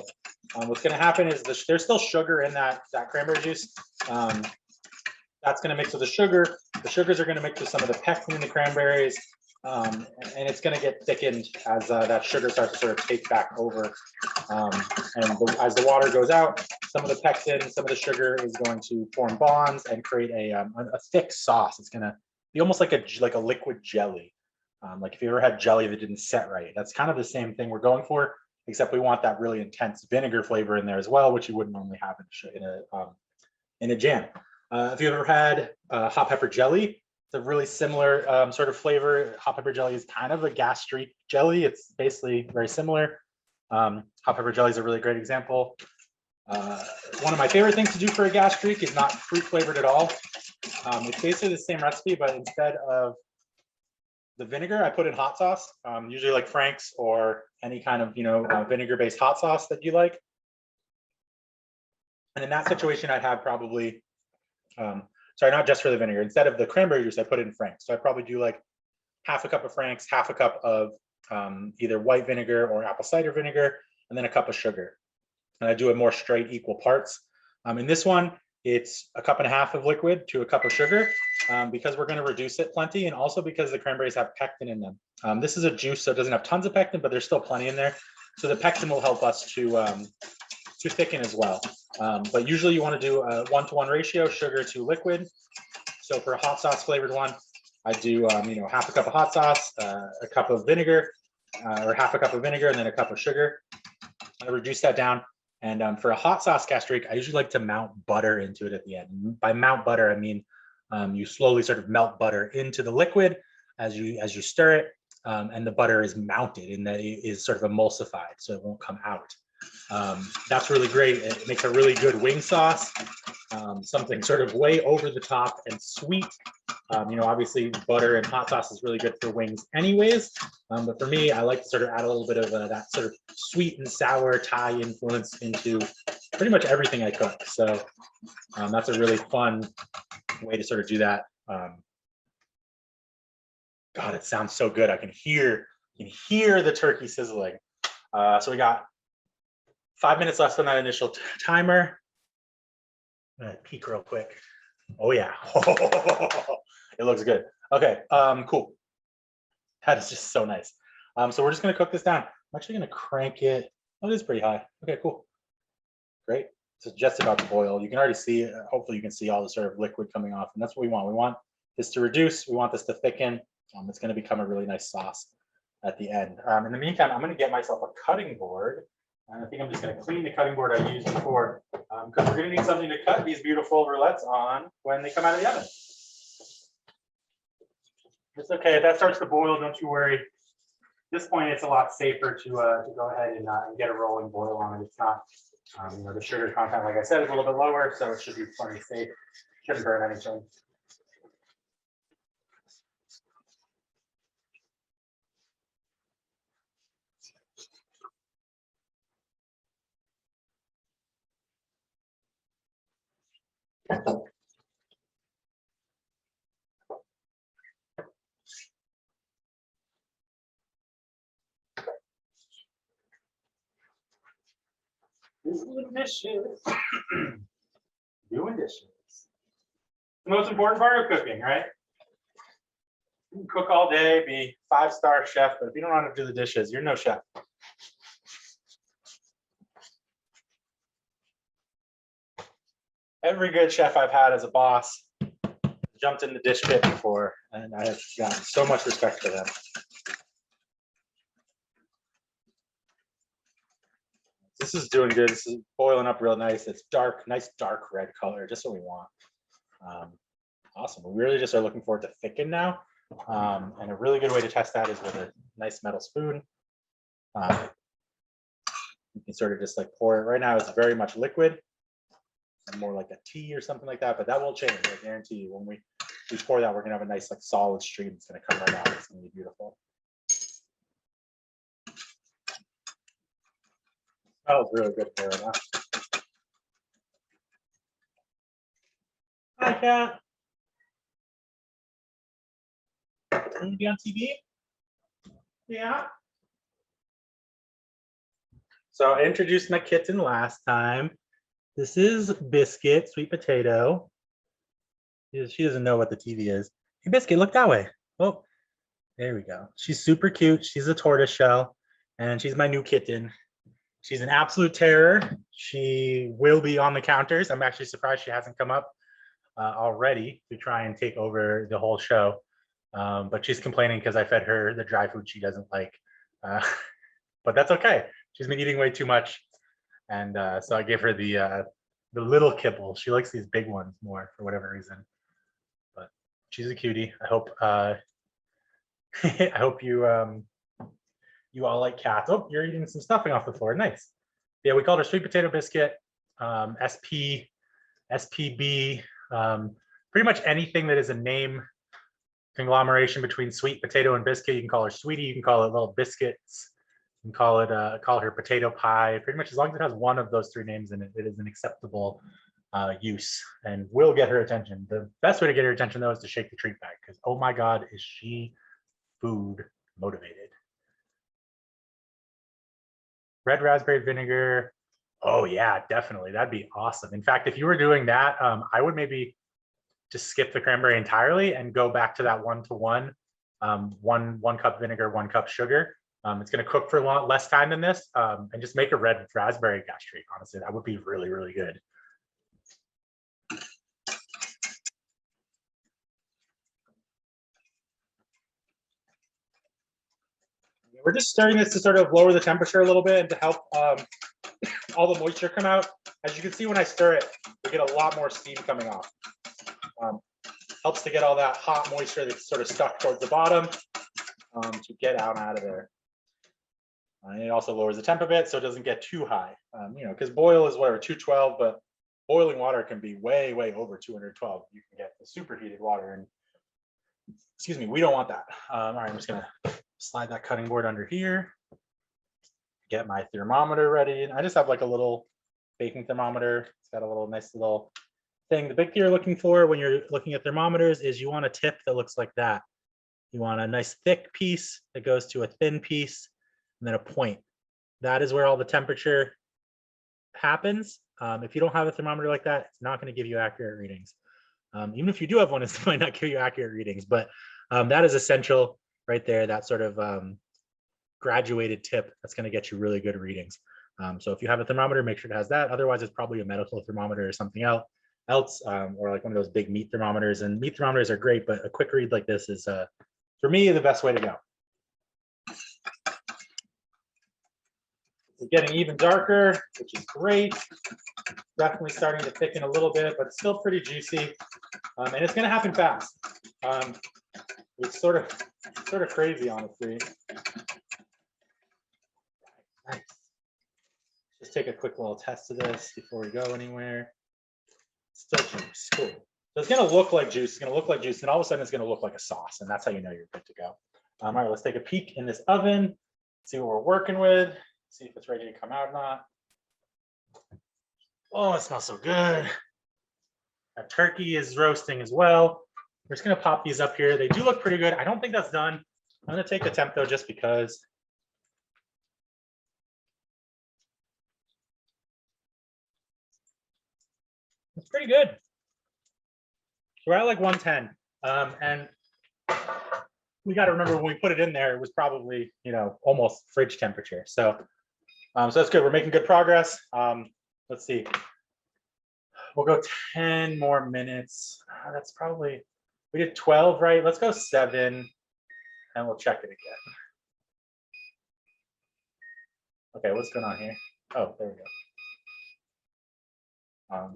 What's going to happen is there's still sugar in that cranberry juice. That's going to mix with the sugar. The sugars are going to mix with some of the pectin in the cranberries. And it's going to get thickened as that sugar starts to sort of take back over. As the water goes out, some of the pectin, some of the sugar is going to form bonds and create a thick sauce. It's going to be almost like a liquid jelly. Like if you ever had jelly that didn't set right, that's kind of the same thing we're going for, except we want that really intense vinegar flavor in there as well, which you wouldn't normally have in a jam. If you ever had hot pepper jelly, it's a really similar sort of flavor. Hot pepper jelly is kind of a gastrique jelly. It's basically very similar. Hot pepper jelly is a really great example. One of my favorite things to do for a gastrique is not fruit flavored at all. It's basically the same recipe, but instead of the vinegar, I put in hot sauce, usually like Frank's or any kind of vinegar-based hot sauce that you like. And in that situation, I'd have probably sorry, not just for the vinegar. Instead of the cranberry juice, I put it in Frank's. So I probably do like half a cup of Frank's, half a cup of either white vinegar or apple cider vinegar, and then a cup of sugar. And I do it more straight equal parts. In this one, it's a cup and a half of liquid to a cup of sugar because we're going to reduce it plenty, and also because the cranberries have pectin in them. This is a juice, so it doesn't have tons of pectin, but there's still plenty in there. So the pectin will help us to thicken as well. But usually you want to do a 1-to-1 ratio, sugar to liquid. So for a hot sauce flavored one, I do half a cup of hot sauce, a cup of vinegar, or half a cup of vinegar, and then a cup of sugar. I reduce that down. And for a hot sauce gastrique, I usually like to mount butter into it at the end. By mount butter, I mean you slowly sort of melt butter into the liquid as you stir it, and the butter is mounted in that it is sort of emulsified, so it won't come out. That's really great. It makes a really good wing sauce, something sort of way over the top and sweet, Obviously butter and hot sauce is really good for wings anyways. But for me, I like to sort of add a little bit of that sort of sweet and sour Thai influence into pretty much everything I cook. So that's a really fun way to sort of do that. God, it sounds so good. I can hear the turkey sizzling. So we got 5 minutes left on that initial timer. I'm gonna peek real quick. Oh yeah, it looks good. Okay, cool. That is just so nice. So we're just gonna cook this down. I'm actually gonna crank it. Oh, it is pretty high. Okay, cool. Great. It's just about to boil. You can already see it. Hopefully you can see all the sort of liquid coming off, and that's what we want. We want this to reduce. We want this to thicken. It's going to become a really nice sauce at the end. In the meantime, I'm going to get myself a cutting board. And I think I'm just going to clean the cutting board I used before, because we're going to need something to cut these beautiful roulettes on when they come out of the oven. It's okay if that starts to boil. Don't you worry. At this point, it's a lot safer to go ahead and get a rolling boil on it. It's not, the sugar content, like I said, is a little bit lower, so it should be plenty safe. Shouldn't burn anything. Doing dishes. Doing dishes. The most important part of cooking, right? You can cook all day, be 5-star chef, but if you don't know how to do the dishes, you're no chef. Every good chef I've had as a boss jumped in the dish pit before, and I have got so much respect for them. This is doing good. This is boiling up real nice. It's dark, nice dark red color, just what we want. Awesome. We really just are looking forward to thicken now. And a really good way to test that is with a nice metal spoon. You can sort of just like pour it. Right now it's very much liquid, more like a tea or something like that, but that will change. I guarantee you when we pour that, we're gonna have a nice like solid stream. It's gonna come right out. It's gonna be beautiful. Smells really good there right now. Hi, Kat. Can you be on TV? Yeah. So I introduced my kitten last time. This is Biscuit, sweet potato. She doesn't know what the TV is. Hey, Biscuit, look that way. Oh, there we go. She's super cute. She's a tortoise shell, and she's my new kitten. She's an absolute terror. She will be on the counters. I'm actually surprised she hasn't come up already to try and take over the whole show. But she's complaining because I fed her the dry food she doesn't like. But that's okay. She's been eating way too much. And so I gave her the little kibble. She likes these big ones more for whatever reason. But she's a cutie. I hope I hope you all like cats. Oh, you're eating some stuffing off the floor. Nice. Yeah, we called her sweet potato biscuit, SP, SPB, pretty much anything that is a name conglomeration between sweet potato and biscuit. You can call her sweetie. You can call it little biscuits. You can call her potato pie. Pretty much as long as it has one of those 3 names in it, it is an acceptable use and will get her attention. The best way to get her attention though is to shake the treat bag because oh my God, is she food motivated. Red raspberry vinegar. Oh yeah, definitely. That'd be awesome. In fact, if you were doing that, I would maybe just skip the cranberry entirely and go back to that 1-to-1, 1 cup vinegar, 1 cup sugar. It's going to cook for less time than this, and just make a red raspberry gastrique. Honestly, that would be really, really good. We're just stirring this to sort of lower the temperature a little bit and to help all the moisture come out. As you can see, when I stir it, we get a lot more steam coming off. Helps to get all that hot moisture that's sort of stuck towards the bottom to get out of there. And it also lowers the temp a bit so it doesn't get too high. Because boil is whatever, 212, but boiling water can be way, way over 212. You can get the superheated water and excuse me, we don't want that. All right, I'm just gonna slide that cutting board under here. Get my thermometer ready. I just have like a little baking thermometer. It's got a little nice little thing. The big thing you're looking for when you're looking at thermometers is you want a tip that looks like that. You want a nice thick piece that goes to a thin piece and then a point. That is where all the temperature happens. If you don't have a thermometer like that, it's not going to give you accurate readings. Even if you do have one, it might not give you accurate readings, but that is essential right there. That sort of graduated tip that's going to get you really good readings. So if you have a thermometer, make sure it has that. Otherwise, it's probably a medical thermometer or something else, or like one of those big meat thermometers. And meat thermometers are great, but a quick read like this is, for me, the best way to go. It's getting even darker, which is great. Definitely starting to thicken a little bit, but still pretty juicy. And it's going to happen fast. It's sort of crazy, honestly. Nice. Just take a quick little test of this before we go anywhere. Still juice, cool. So it's going to look like juice. It's going to look like juice, and all of a sudden it's going to look like a sauce, and that's how you know you're good to go. All right, let's take a peek in this oven, see what we're working with, see if it's ready to come out or not. Oh, it smells so good. Our turkey is roasting as well. We're just going to pop these up here. They do look pretty good. I don't think that's done. I'm going to take the temp though, just because. It's pretty good. We're at like 110. And we got to remember when we put it in there, it was probably, almost fridge temperature. So, so that's good. We're making good progress. Let's see. We'll go 10 more minutes. That's probably, we did 12, right? Let's go 7 and we'll check it again. Okay, what's going on here? Oh, there we go.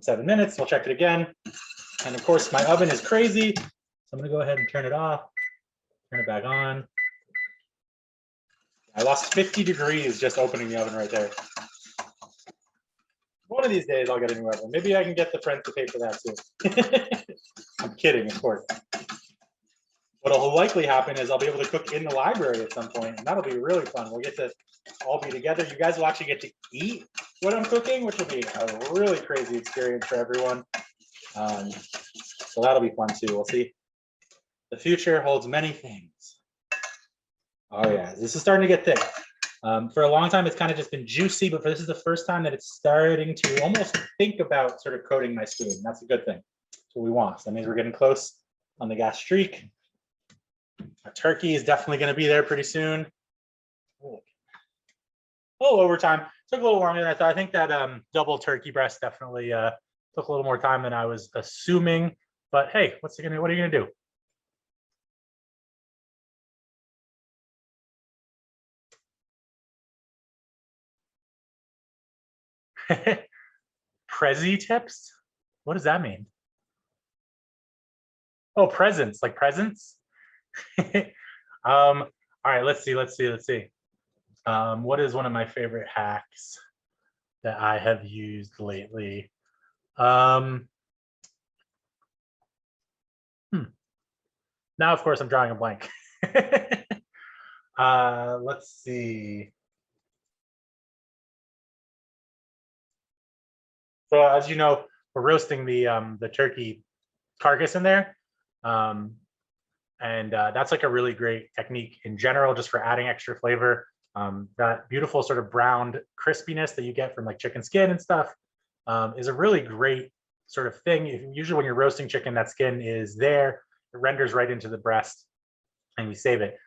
7 minutes, we'll check it again. And of course, my oven is crazy. So I'm gonna go ahead and turn it off, turn it back on. I lost 50 degrees just opening the oven right there. One of these days I'll get a new oven. Maybe I can get the friends to pay for that too. I'm kidding, of course. What'll likely happen is I'll be able to cook in the library at some point, and that'll be really fun. We'll get to all be together. You guys will actually get to eat what I'm cooking, which will be a really crazy experience for everyone. So that'll be fun too. We'll see. The future holds many things. Oh yeah, this is starting to get thick. For a long time, it's kind of just been juicy, but this is the first time that it's starting to almost think about sort of coating my spoon. That's a good thing. That's what we want. So that means we're getting close on the gastrique. Our turkey is definitely going to be there pretty soon. A little overtime. Took a little longer than I thought. I think that double turkey breast definitely took a little more time than I was assuming. But hey, what are you going to do? Prezi tips? What does that mean? Oh, presents, like presents? All right, let's see. What is one of my favorite hacks that I have used lately? Now, of course, I'm drawing a blank. Let's see. So as you know, we're roasting the turkey carcass in there. And that's like a really great technique in general, just for adding extra flavor. That beautiful sort of browned crispiness that you get from like chicken skin and stuff is a really great sort of thing. Usually when you're roasting chicken, that skin is there, it renders right into the breast and you save it.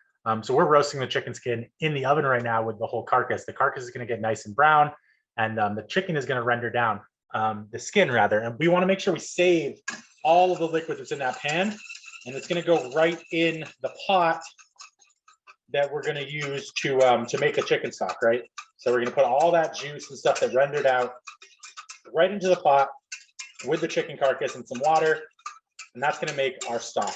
So we're roasting the chicken skin in the oven right now with the whole carcass. The carcass is going to get nice and brown, and the chicken is going to render down, the skin rather. And we want to make sure we save all of the liquid that's in that pan, and it's going to go right in the pot that we're going to use to make a chicken stock, right? So we're going to put all that juice and stuff that rendered out right into the pot with the chicken carcass and some water, and that's going to make our stock.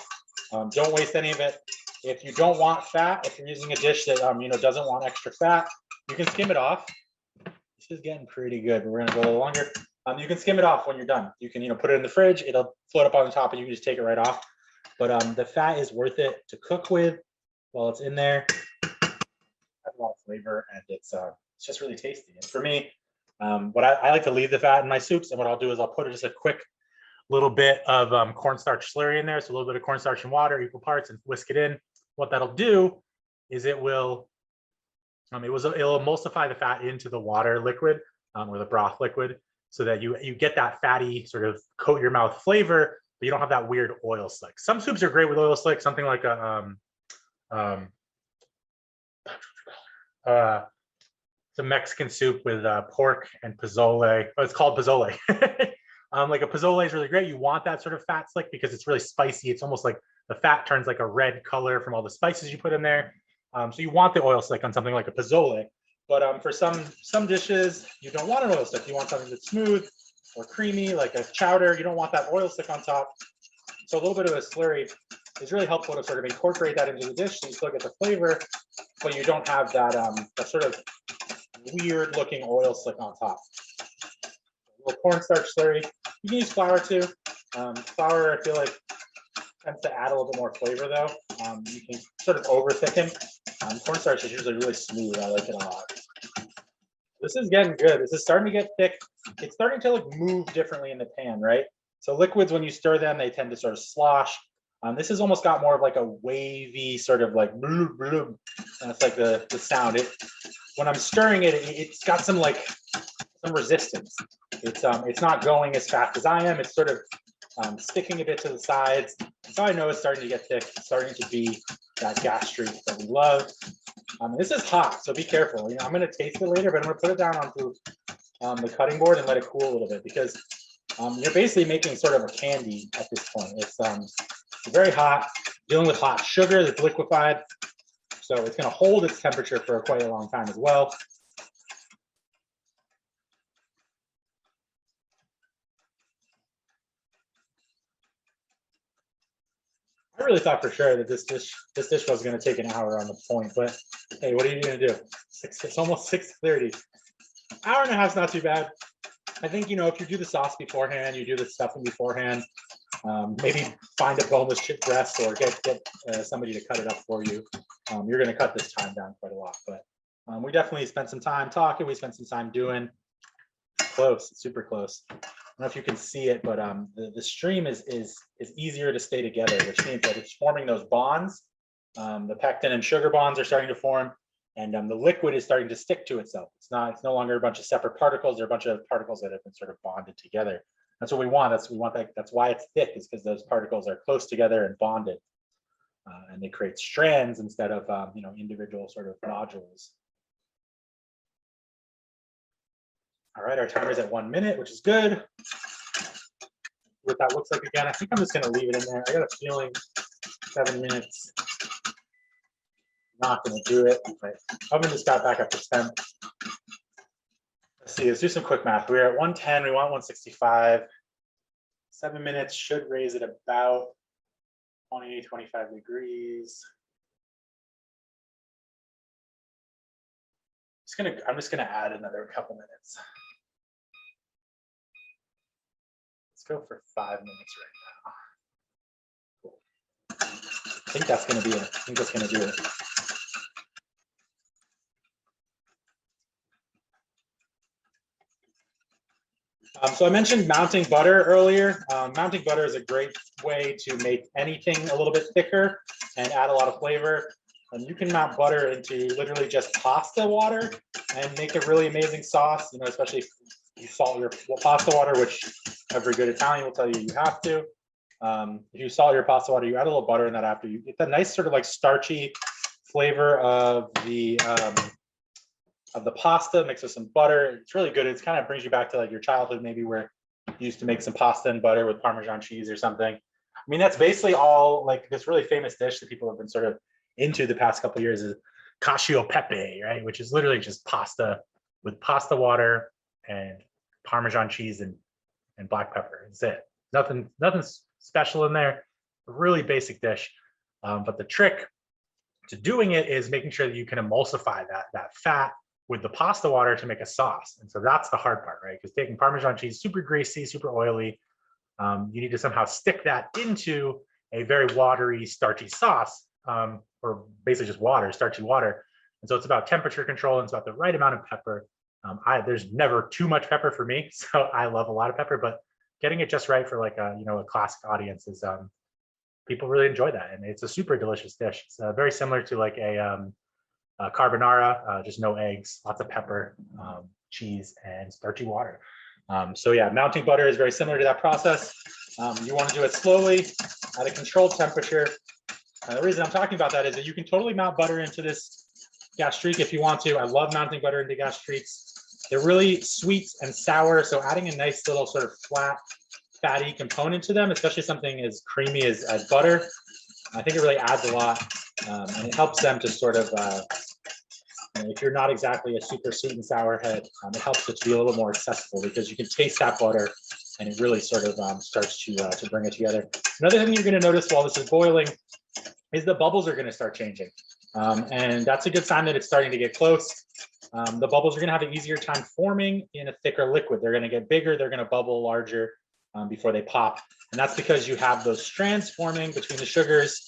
Don't waste any of it. If you don't want fat, if you're using a dish that doesn't want extra fat, you can skim it off. This is getting pretty good. We're going to go a little longer. You can skim it off when you're done. You can put it in the fridge. It'll float up on the top, and you can just take it right off. But the fat is worth it to cook with while it's in there. It has a lot of flavor, and it's just really tasty. And for me, what I like to leave the fat in my soups, and what I'll do is I'll put just a quick little bit of cornstarch slurry in there. So a little bit of cornstarch and water, equal parts, and whisk it in. What that'll do is it'll emulsify the fat into the water liquid or the broth liquid, so that you get that fatty sort of coat your mouth flavor, but you don't have that weird oil slick. Some soups are great with oil slick, something like it's a Mexican soup with pork and pozole. Oh, it's called pozole. Like a pozole is really great. You want that sort of fat slick because it's really spicy. It's almost like the fat turns like a red color from all the spices you put in there. So you want the oil slick on something like a pozole. But for some dishes, you don't want an oil slick. You want something that's smooth or creamy, like a chowder. You don't want that oil slick on top. So a little bit of a slurry is really helpful to sort of incorporate that into the dish, so you still get the flavor, but you don't have that, that sort of weird looking oil slick on top. A little cornstarch slurry. You can use flour too. Flour, I feel like, tends to add a little bit more flavor though. You can sort of over thicken. Cornstarch is usually really smooth. I like it a lot. This is getting good. This is starting to get thick. It's starting to like move differently in the pan, right? So liquids, when you stir them, they tend to sort of slosh. This has almost got more of like a wavy sort of like bloop, bloop. That's like the sound. When I'm stirring it, it's got some resistance. It's not going as fast as I am. It's sort of sticking a bit to the sides. So I know it's starting to get thick. It's starting to be that gastrique that we love. This is hot, so be careful. I'm going to taste it later, but I'm going to put it down onto the cutting board and let it cool a little bit, because you're basically making sort of a candy at this point. It's very hot, dealing with hot sugar that's liquefied, so it's going to hold its temperature for quite a long time as well. I really thought for sure that this dish was going to take an hour on the point, but hey, what are you going to do? It's almost 6:30. Hour and a half is not too bad. I think, if you do the sauce beforehand, you do the stuffing beforehand, maybe find a boneless chip breast or get somebody to cut it up for you. You're going to cut this time down quite a lot, but we definitely spent some time talking. We spent some time doing close, super close. I don't know if you can see it, but the stream is easier to stay together, which means that it's forming those bonds. The pectin and sugar bonds are starting to form, and the liquid is starting to stick to itself. It's no longer a bunch of separate particles. They're a bunch of particles that have been sort of bonded together. That's what we want. That's why it's thick, is because those particles are close together and bonded, and they create strands instead of individual sort of nodules. All right, our timer's at 1 minute, which is good. What that looks like again, I think I'm just going to leave it in there. I got a feeling 7 minutes. Not going to do it, but oven just got back up to 10. Let's see, let's do some quick math. We're at 110, we want 165. 7 minutes should raise it about 20, 25 degrees. I'm just gonna add another couple minutes. Let's go for 5 minutes right now. Cool. I think that's gonna be it. I think that's gonna do it. So I mentioned mounting butter earlier. Mounting butter is a great way to make anything a little bit thicker and add a lot of flavor. You can mount butter into literally just pasta water and make a really amazing sauce, especially if you salt your pasta water, which every good Italian will tell you you have to. If you salt your pasta water, you add a little butter in that after. You get that nice sort of like starchy flavor of the pasta mixed with some butter. It's really good. It kind of brings you back to like your childhood, maybe, where you used to make some pasta and butter with Parmesan cheese or something. I mean, that's basically all. Like, this really famous dish that people have been sort of into the past couple of years is cacio e pepe, right? Which is literally just pasta with pasta water and Parmesan cheese and black pepper. That's it. Nothing special in there. A really basic dish. But the trick to doing it is making sure that you can emulsify that fat with the pasta water to make a sauce. And so that's the hard part, right? Because taking Parmesan cheese, super greasy, super oily, you need to somehow stick that into a very watery, starchy sauce, or basically just water, starchy water. And so it's about temperature control and it's about the right amount of pepper. There's never too much pepper for me, so I love a lot of pepper, but getting it just right for like a, a classic audience is, people really enjoy that. And it's a super delicious dish. It's very similar to like a carbonara, just no eggs, lots of pepper, cheese, and starchy water. So yeah, melting butter is very similar to that process. You want to do it slowly at a controlled temperature. The reason I'm talking about that is that you can totally mount butter into this gastrique if you want to. I love mounting butter into gastriques. They're really sweet and sour, so adding a nice little sort of flat, fatty component to them, especially something as creamy as butter, I think it really adds a lot, and it helps them to sort of, if you're not exactly a super sweet and sour head, it helps it to be a little more accessible because you can taste that butter and it really sort of starts to bring it together. Another thing you're going to notice while this is boiling is the bubbles are going to start changing. And that's a good sign that it's starting to get close. The bubbles are going to have an easier time forming in a thicker liquid. They're going to get bigger, they're going to bubble larger before they pop. And that's because you have those strands forming between the sugars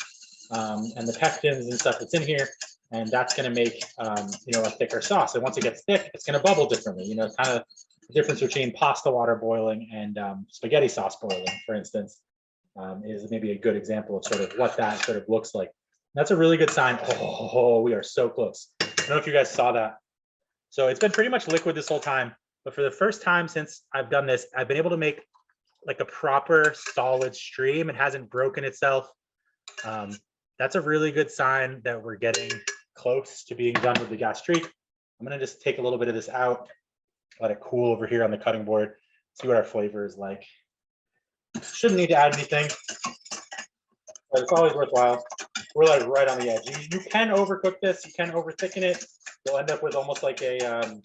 and the pectins and stuff that's in here. And that's going to make, a thicker sauce. And once it gets thick, it's going to bubble differently. Kind of the difference between pasta water boiling and spaghetti sauce boiling, for instance, is maybe a good example of sort of what that sort of looks like. That's a really good sign. Oh, we are so close. I don't know if you guys saw that. So it's been pretty much liquid this whole time, but for the first time since I've done this, I've been able to make like a proper solid stream. It hasn't broken itself. That's a really good sign that we're getting close to being done with the gastrique. I'm gonna just take a little bit of this out, let it cool over here on the cutting board, see what our flavor is like. Shouldn't need to add anything, but it's always worthwhile. We're like right on the edge. You can overcook this, you can over thicken it. You'll end up with almost like a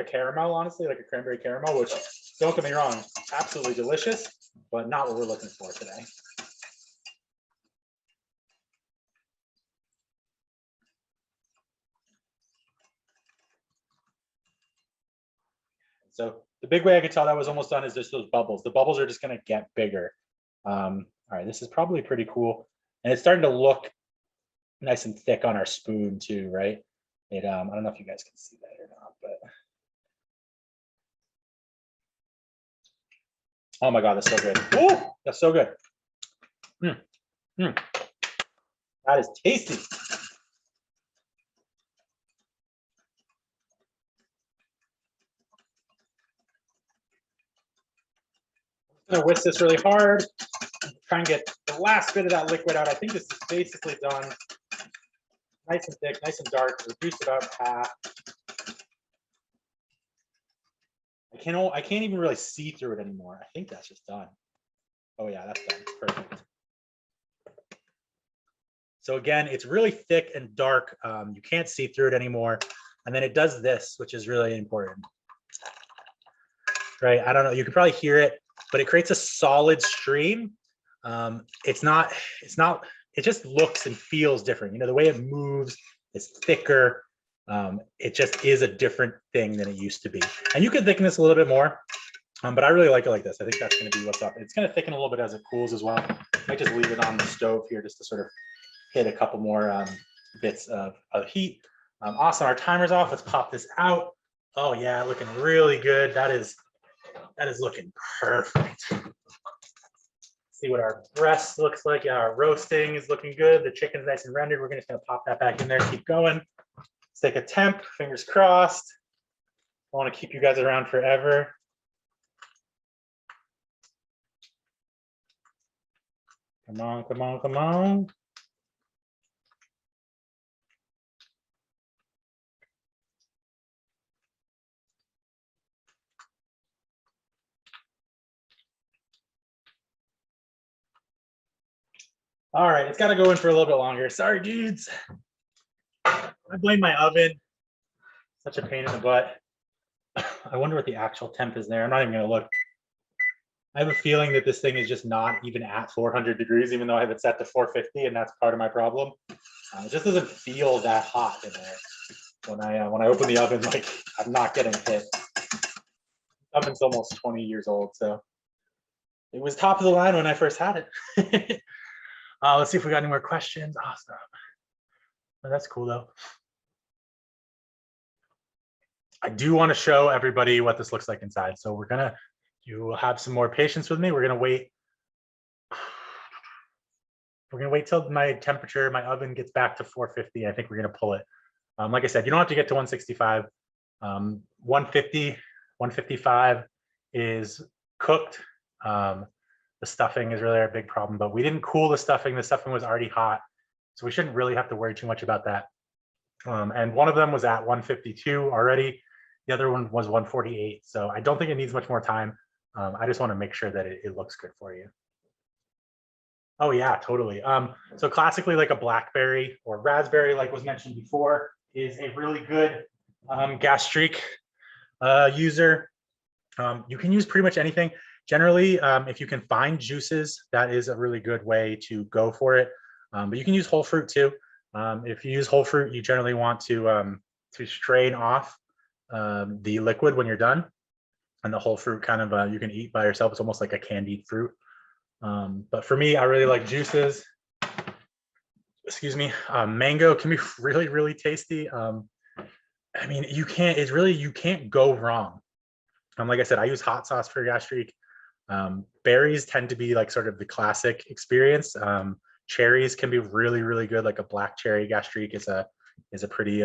caramel, honestly, like a cranberry caramel, which, don't get me wrong, absolutely delicious, but not what we're looking for today. So the big way I could tell that was almost done is just those bubbles. The bubbles are just going to get bigger. All right, this is probably pretty cool. And it's starting to look nice and thick on our spoon too, right? I don't know if you guys can see that or not, but. Oh my God, that's so good. Oh, that's so good. That is tasty. I'm gonna whisk this really hard, try and get the last bit of that liquid out. I think this is basically done. Nice and thick, nice and dark, reduced about half. I can't even really see through it anymore. I think that's just done. Oh yeah, that's done. Perfect. So again, it's really thick and dark. You can't see through it anymore. And then it does this, which is really important. Right? I don't know. You can probably hear it, but it creates a solid stream. It just looks and feels different. The way it moves is thicker. It just is a different thing than it used to be. And you can thicken this a little bit more, but I really like it like this. I think that's going to be what's up. It's going to thicken a little bit as it cools as well. I might just leave it on the stove here just to sort of hit a couple more bits of heat. Awesome, our timer's off. Let's pop this out. Oh yeah, looking really good. That is looking perfect. See what our breast looks like. Yeah, our roasting is looking good. The chicken's nice and rendered. We're just gonna pop that back in there, keep going. Let's take a temp, fingers crossed. I want to keep you guys around forever. Come on, come on, come on. All right, it's got to go in for a little bit longer. Sorry, dudes. I blame my oven. Such a pain in the butt. I wonder what the actual temp is there. I'm not even going to look. I have a feeling that this thing is just not even at 400 degrees, even though I have it set to 450, and that's part of my problem. It just doesn't feel that hot in there. When I open the oven, like I'm not getting hit. The oven's almost 20 years old, so it was top of the line when I first had it. Let's see if we got any more questions. Awesome. Oh, that's cool though. I do want to show everybody what this looks like inside. So you will have some more patience with me. We're gonna wait. We're gonna wait till my temperature, my oven gets back to 450. I think we're gonna pull it. Like I said, you don't have to get to 165. 150, 155 is cooked. The stuffing is really our big problem, but we didn't cool the stuffing. The stuffing was already hot, so we shouldn't really have to worry too much about that. And one of them was at 152 already. The other one was 148. So I don't think it needs much more time. I just want to make sure that it looks good for you. Oh yeah, totally. So classically, like a blackberry or raspberry, like was mentioned before, is a really good gastrique user. You can use pretty much anything. Generally, if you can find juices, that is a really good way to go for it. But you can use whole fruit too. If you use whole fruit, you generally want to strain off the liquid when you're done. And the whole fruit kind of you can eat by yourself. It's almost like a candied fruit. But for me, I really like juices. Excuse me. Mango can be really, really tasty. I mean, you can't go wrong. Like I said, I use hot sauce for gastrique. Berries tend to be like sort of the classic experience. Cherries can be really, really good. Like a black cherry gastrique is a pretty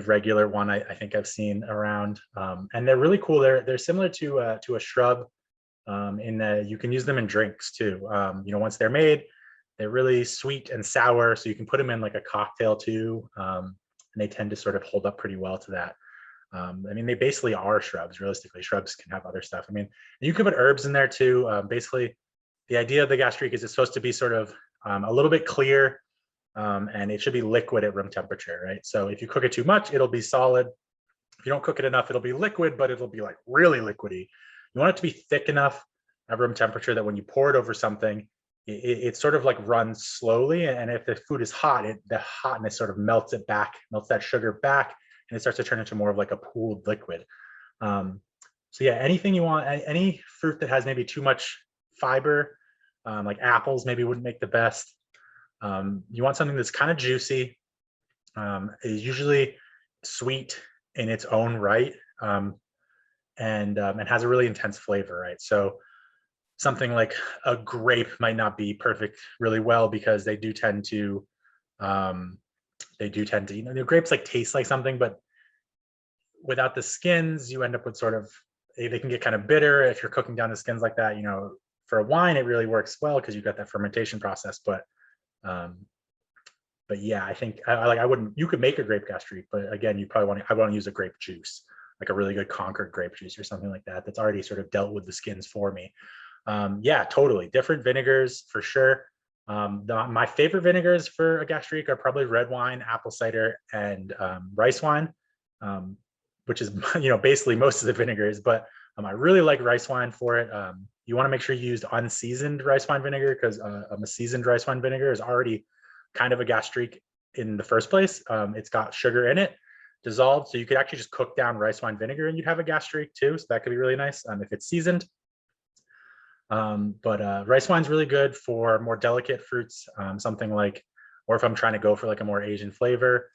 regular one I think I've seen around. And they're really cool. They're similar to a shrub in that you can use them in drinks too. Once they're made, they're really sweet and sour, so you can put them in like a cocktail too. And they tend to sort of hold up pretty well to that. I mean, they basically are shrubs. Realistically, shrubs can have other stuff. I mean, you can put herbs in there too. Basically, the idea of the gastrique is it's supposed to be sort of a little bit clear, and it should be liquid at room temperature, right? So if you cook it too much, it'll be solid. If you don't cook it enough, it'll be liquid, but it'll be like really liquidy. You want it to be thick enough at room temperature that when you pour it over something, it sort of like runs slowly. And if the food is hot, the hotness sort of melts it back, melts that sugar back, and it starts to turn into more of like a pooled liquid. So yeah, anything you want, any fruit that has maybe too much fiber, like apples maybe wouldn't make the best. You want something that's kind of juicy, is usually sweet in its own right, and has a really intense flavor, right? So something like a grape might not be perfect really well because they do tend to, grapes like taste like something, but without the skins, you end up with sort of, they can get kind of bitter if you're cooking down the skins like that. For a wine, it really works well because you've got that fermentation process. But yeah, I think I wouldn't. You could make a grape gastrique, but again, I want to use a grape juice, like a really good Concord grape juice or something like that. That's already sort of dealt with the skins for me. Yeah, totally. Different vinegars for sure. My favorite vinegars for a gastrique are probably red wine, apple cider, and rice wine, which is basically most of the vinegars. But I really like rice wine for it. You want to make sure you use unseasoned rice wine vinegar because a seasoned rice wine vinegar is already kind of a gastrique in the first place. It's got sugar in it dissolved, so you could actually just cook down rice wine vinegar and you'd have a gastrique too. So that could be really nice if it's seasoned. But rice wine's really good for more delicate fruits, something like, or if I'm trying to go for like a more Asian flavor,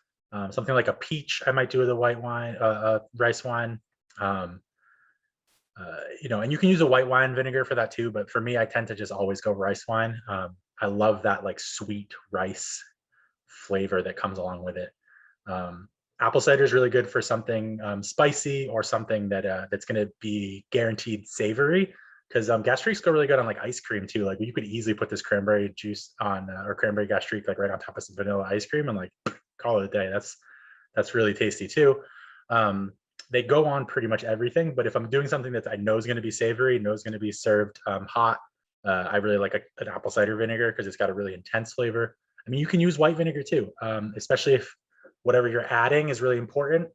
something like a peach, I might do with a white wine, rice wine. And you can use a white wine vinegar for that too. But for me, I tend to just always go rice wine. I love that like sweet rice flavor that comes along with it. Apple cider is really good for something spicy or something that's going to be guaranteed savory. Because gastriques go really good on like ice cream too. Like you could easily put this cranberry juice on or cranberry gastrique like right on top of some vanilla ice cream and like call it a day. That's really tasty too. They go on pretty much everything. But if I'm doing something that I know is going to be savory, know is going to be served hot, I really like an apple cider vinegar because it's got a really intense flavor. I mean, you can use white vinegar too, especially if whatever you're adding is really important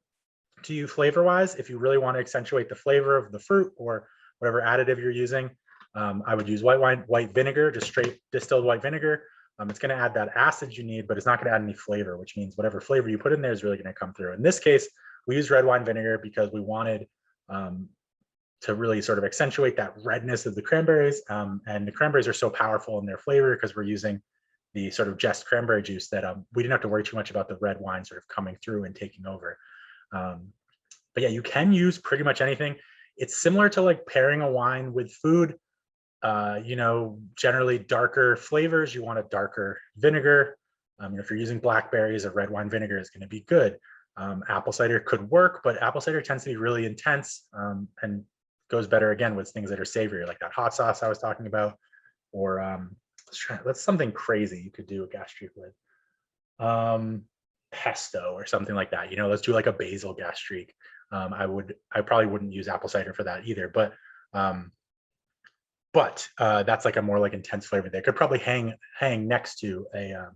to you flavor wise. If you really want to accentuate the flavor of the fruit or whatever additive you're using, I would use white vinegar, just straight distilled white vinegar. It's going to add that acid you need, but it's not going to add any flavor, which means whatever flavor you put in there is really going to come through. In this case, we use red wine vinegar because we wanted to really sort of accentuate that redness of the cranberries. And the cranberries are so powerful in their flavor because we're using the sort of just cranberry juice that we didn't have to worry too much about the red wine sort of coming through and taking over. But yeah, you can use pretty much anything. It's similar to like pairing a wine with food. You know, generally darker flavors, you want a darker vinegar. If you're using blackberries, a red wine vinegar is going to be good. Apple cider could work, but apple cider tends to be really intense and goes better again with things that are savory, like that hot sauce I was talking about, or that's something crazy you could do a gastrique with. Pesto or something like that. You know, let's do like a basil gastrique. I probably wouldn't use apple cider for that either, but that's like a more like intense flavor. They could probably hang next to an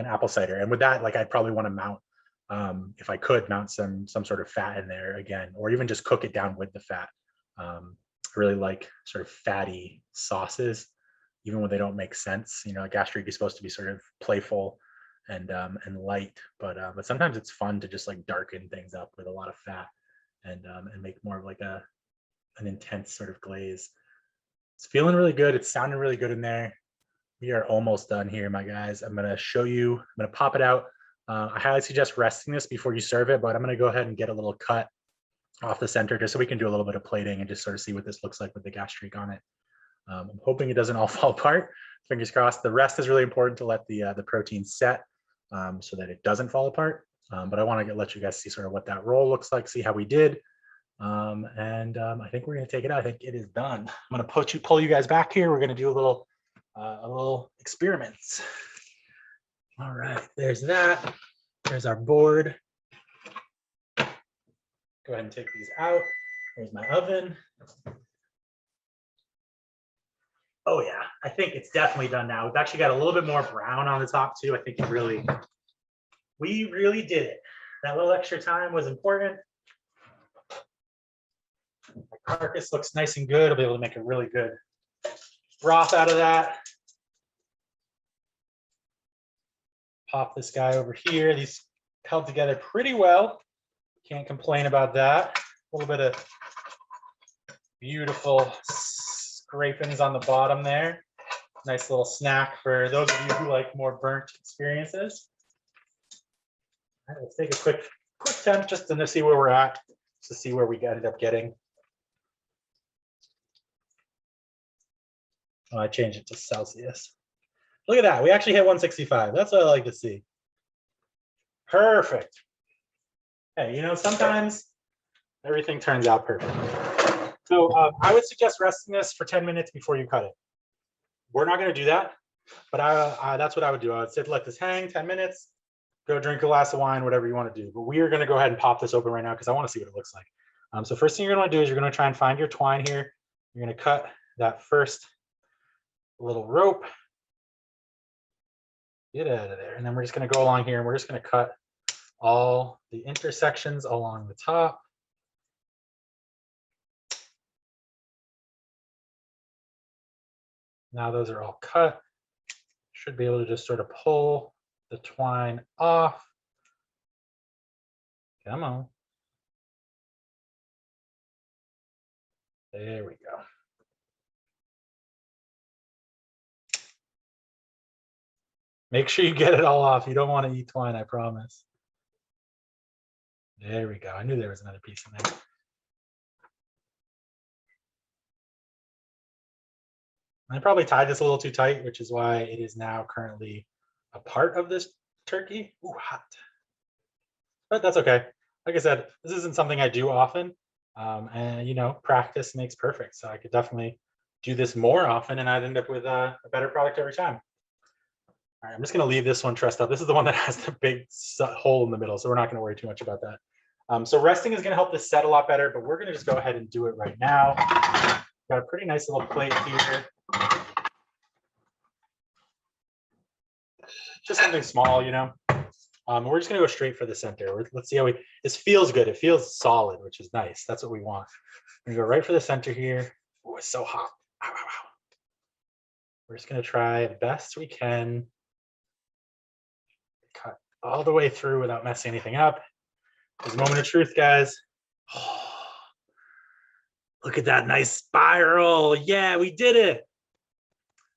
apple cider, and with that, like I'd probably want to mount, if I could, mount some sort of fat in there again, or even just cook it down with the fat. I really like sort of fatty sauces, even when they don't make sense. You know, a gastrique is supposed to be sort of playful and light, but sometimes it's fun to just like darken things up with a lot of fat and make more of like an intense sort of glaze. It's feeling really good. It's sounding really good in there. We are almost done here, my guys. I'm going to show you, I'm going to pop it out. I highly suggest resting this before you serve it, but I'm going to go ahead and get a little cut off the center just so we can do a little bit of plating and just sort of see what this looks like with the gastrique on it. I'm hoping it doesn't all fall apart. Fingers crossed. The rest is really important to let the protein set so that it doesn't fall apart. But I want to let you guys see sort of what that roll looks like, see how we did. I think we're going to take it out. I think it is done. I'm going to pull you guys back here. We're going to do a little experiments. All right, there's that. There's our board. Go ahead and take these out. There's my oven. Oh yeah, I think it's definitely done now. We've actually got a little bit more brown on the top too. I think we really did it. That little extra time was important. My carcass looks nice and good. I'll be able to make a really good broth out of that. Pop this guy over here. These held together pretty well. Can't complain about that. A little bit of beautiful scrapings on the bottom there. Nice little snack for those of you who like more burnt experiences. All right, let's take a quick temp just to see where we're at, to see where we ended up getting. Oh, I changed it to Celsius. Look at that. We actually hit 165. That's what I like to see. Perfect. Hey, you know, sometimes everything turns out perfect. So I would suggest resting this for 10 minutes before you cut it. We're not going to do that, but that's what I would do. I would say let this hang 10 minutes, go drink a glass of wine, whatever you want to do. But we are going to go ahead and pop this open right now because I want to see what it looks like. So first thing you're going to want to do is you're going to try and find your twine here. You're going to cut that first little rope. Get out of there. And then we're just going to go along here and we're just going to cut all the intersections along the top. Now those are all cut. Should be able to just sort of pull the twine off. Come on. There we go. Make sure you get it all off. You don't want to eat twine, I promise. There we go. I knew there was another piece in there. I probably tied this a little too tight, which is why it is now currently a part of this turkey. Ooh, hot. But that's okay. Like I said, this isn't something I do often. And, you know, practice makes perfect. So I could definitely do this more often and I'd end up with a better product every time. All right, I'm just going to leave this one trussed up. This is the one that has the big hole in the middle, so we're not going to worry too much about that. So resting is going to help this set a lot better, but we're going to just go ahead and do it right now. Got a pretty nice little plate here. Just something small, you know. We're just going to go straight for the center. Let's see how this feels good. It feels solid, which is nice. That's what we want. We're going to go right for the center here. Oh, it's so hot. Ow, ow, ow. We're just going to try the best we can. Cut all the way through without messing anything up. There's a moment of truth, guys. Oh, Look at that nice spiral. Yeah, we did it.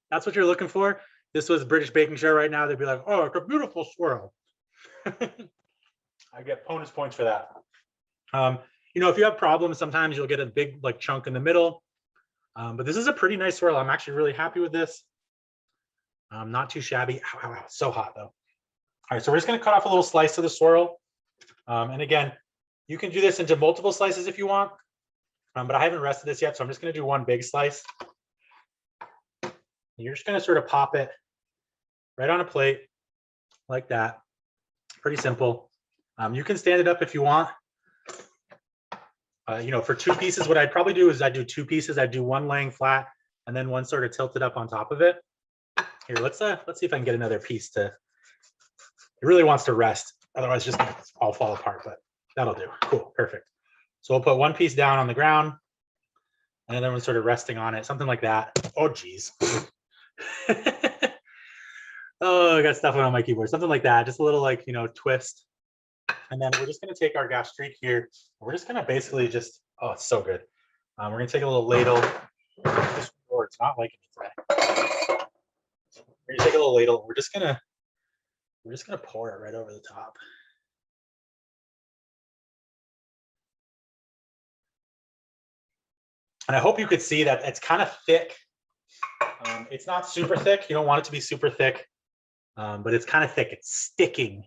That's what you're looking for. This was British baking show right now. They'd be like, oh, it's a beautiful swirl. I get bonus points for that. You know, if you have problems, sometimes you'll get a big like chunk in the middle. But this is a pretty nice swirl. I'm actually really happy with this. Not too shabby. Ow, ow, ow. So hot though. All right, so we're just gonna cut off a little slice of the swirl. And again, you can do this into multiple slices if you want, but I haven't rested this yet, so I'm just gonna do one big slice. You're just gonna sort of pop it right on a plate like that. Pretty simple. You can stand it up if you want. You know, for 2 pieces, what I'd probably do is I'd do 2 pieces. I'd do one laying flat and then one sort of tilted up on top of it. Here, let's see if I can get another piece to, it really wants to rest. Otherwise, it's just gonna all fall apart, but that'll do. Cool, perfect. So we'll put one piece down on the ground and then everyone's sort of resting on it, something like that. Oh, geez. Oh, I got stuff on my keyboard, something like that. Just a little like, you know, twist. And then we're just gonna take our gastrique here. We're just gonna basically just, oh, it's so good. We're gonna take a little ladle. Or it's not liking it today. We're gonna take a little ladle. We're just gonna pour it right over the top. And I hope you could see that it's kind of thick. It's not super thick. You don't want it to be super thick, but it's kind of thick. It's sticking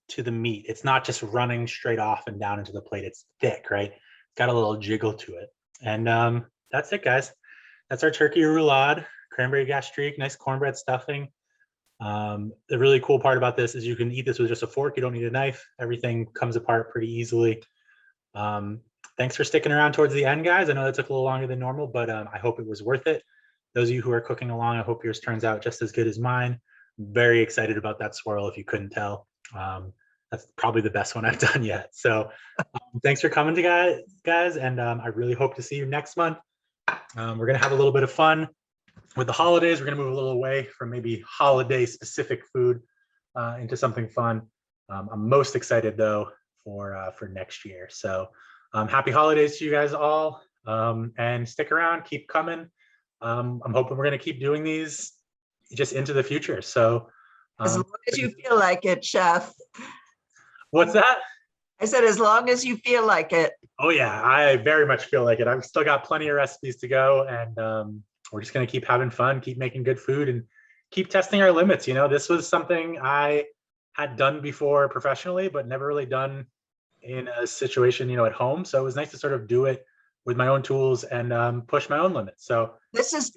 to the meat. It's not just running straight off and down into the plate. It's thick, right? It's got a little jiggle to it. And that's it, guys. That's our turkey roulade, cranberry gastrique, nice cornbread stuffing. The really cool part about this is you can eat this with just a fork. You don't need a knife. Everything comes apart pretty easily. Thanks for sticking around towards the end, guys. I know that took a little longer than normal, but I hope it was worth it. Those of you who are cooking along, I hope yours turns out just as good as mine. Very excited about that swirl, if you couldn't tell. That's probably the best one I've done yet. So thanks for coming to guys, and I really hope to see you next month. We're gonna have a little bit of fun with the holidays. We're gonna move a little away from maybe holiday specific food into something fun. I'm most excited though for next year. So happy holidays to you guys all, and stick around, keep coming. I'm hoping we're gonna keep doing these just into the future. So As long as you feel like it, Chef. What's that? I said, as long as you feel like it. Oh yeah, I very much feel like it. I've still got plenty of recipes to go, and we're just gonna keep having fun, keep making good food, and keep testing our limits. You know, this was something I had done before professionally, but never really done in a situation, you know, at home. So it was nice to sort of do it with my own tools and push my own limits. So this is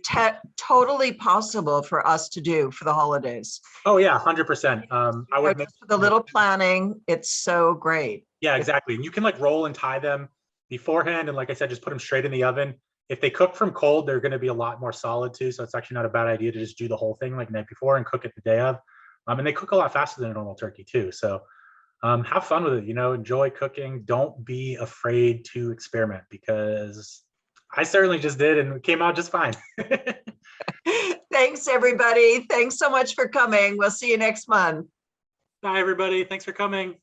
totally possible for us to do for the holidays. Oh yeah, 100%. I would make with a little planning. It's so great. Yeah, exactly. And you can like roll and tie them beforehand. And like I said, just put them straight in the oven. If they cook from cold, they're going to be a lot more solid too. So it's actually not a bad idea to just do the whole thing like the night before and cook it the day of. And they cook a lot faster than a normal turkey too. So have fun with it, you know, enjoy cooking. Don't be afraid to experiment, because I certainly just did and it came out just fine. Thanks, everybody. Thanks so much for coming. We'll see you next month. Bye, everybody. Thanks for coming.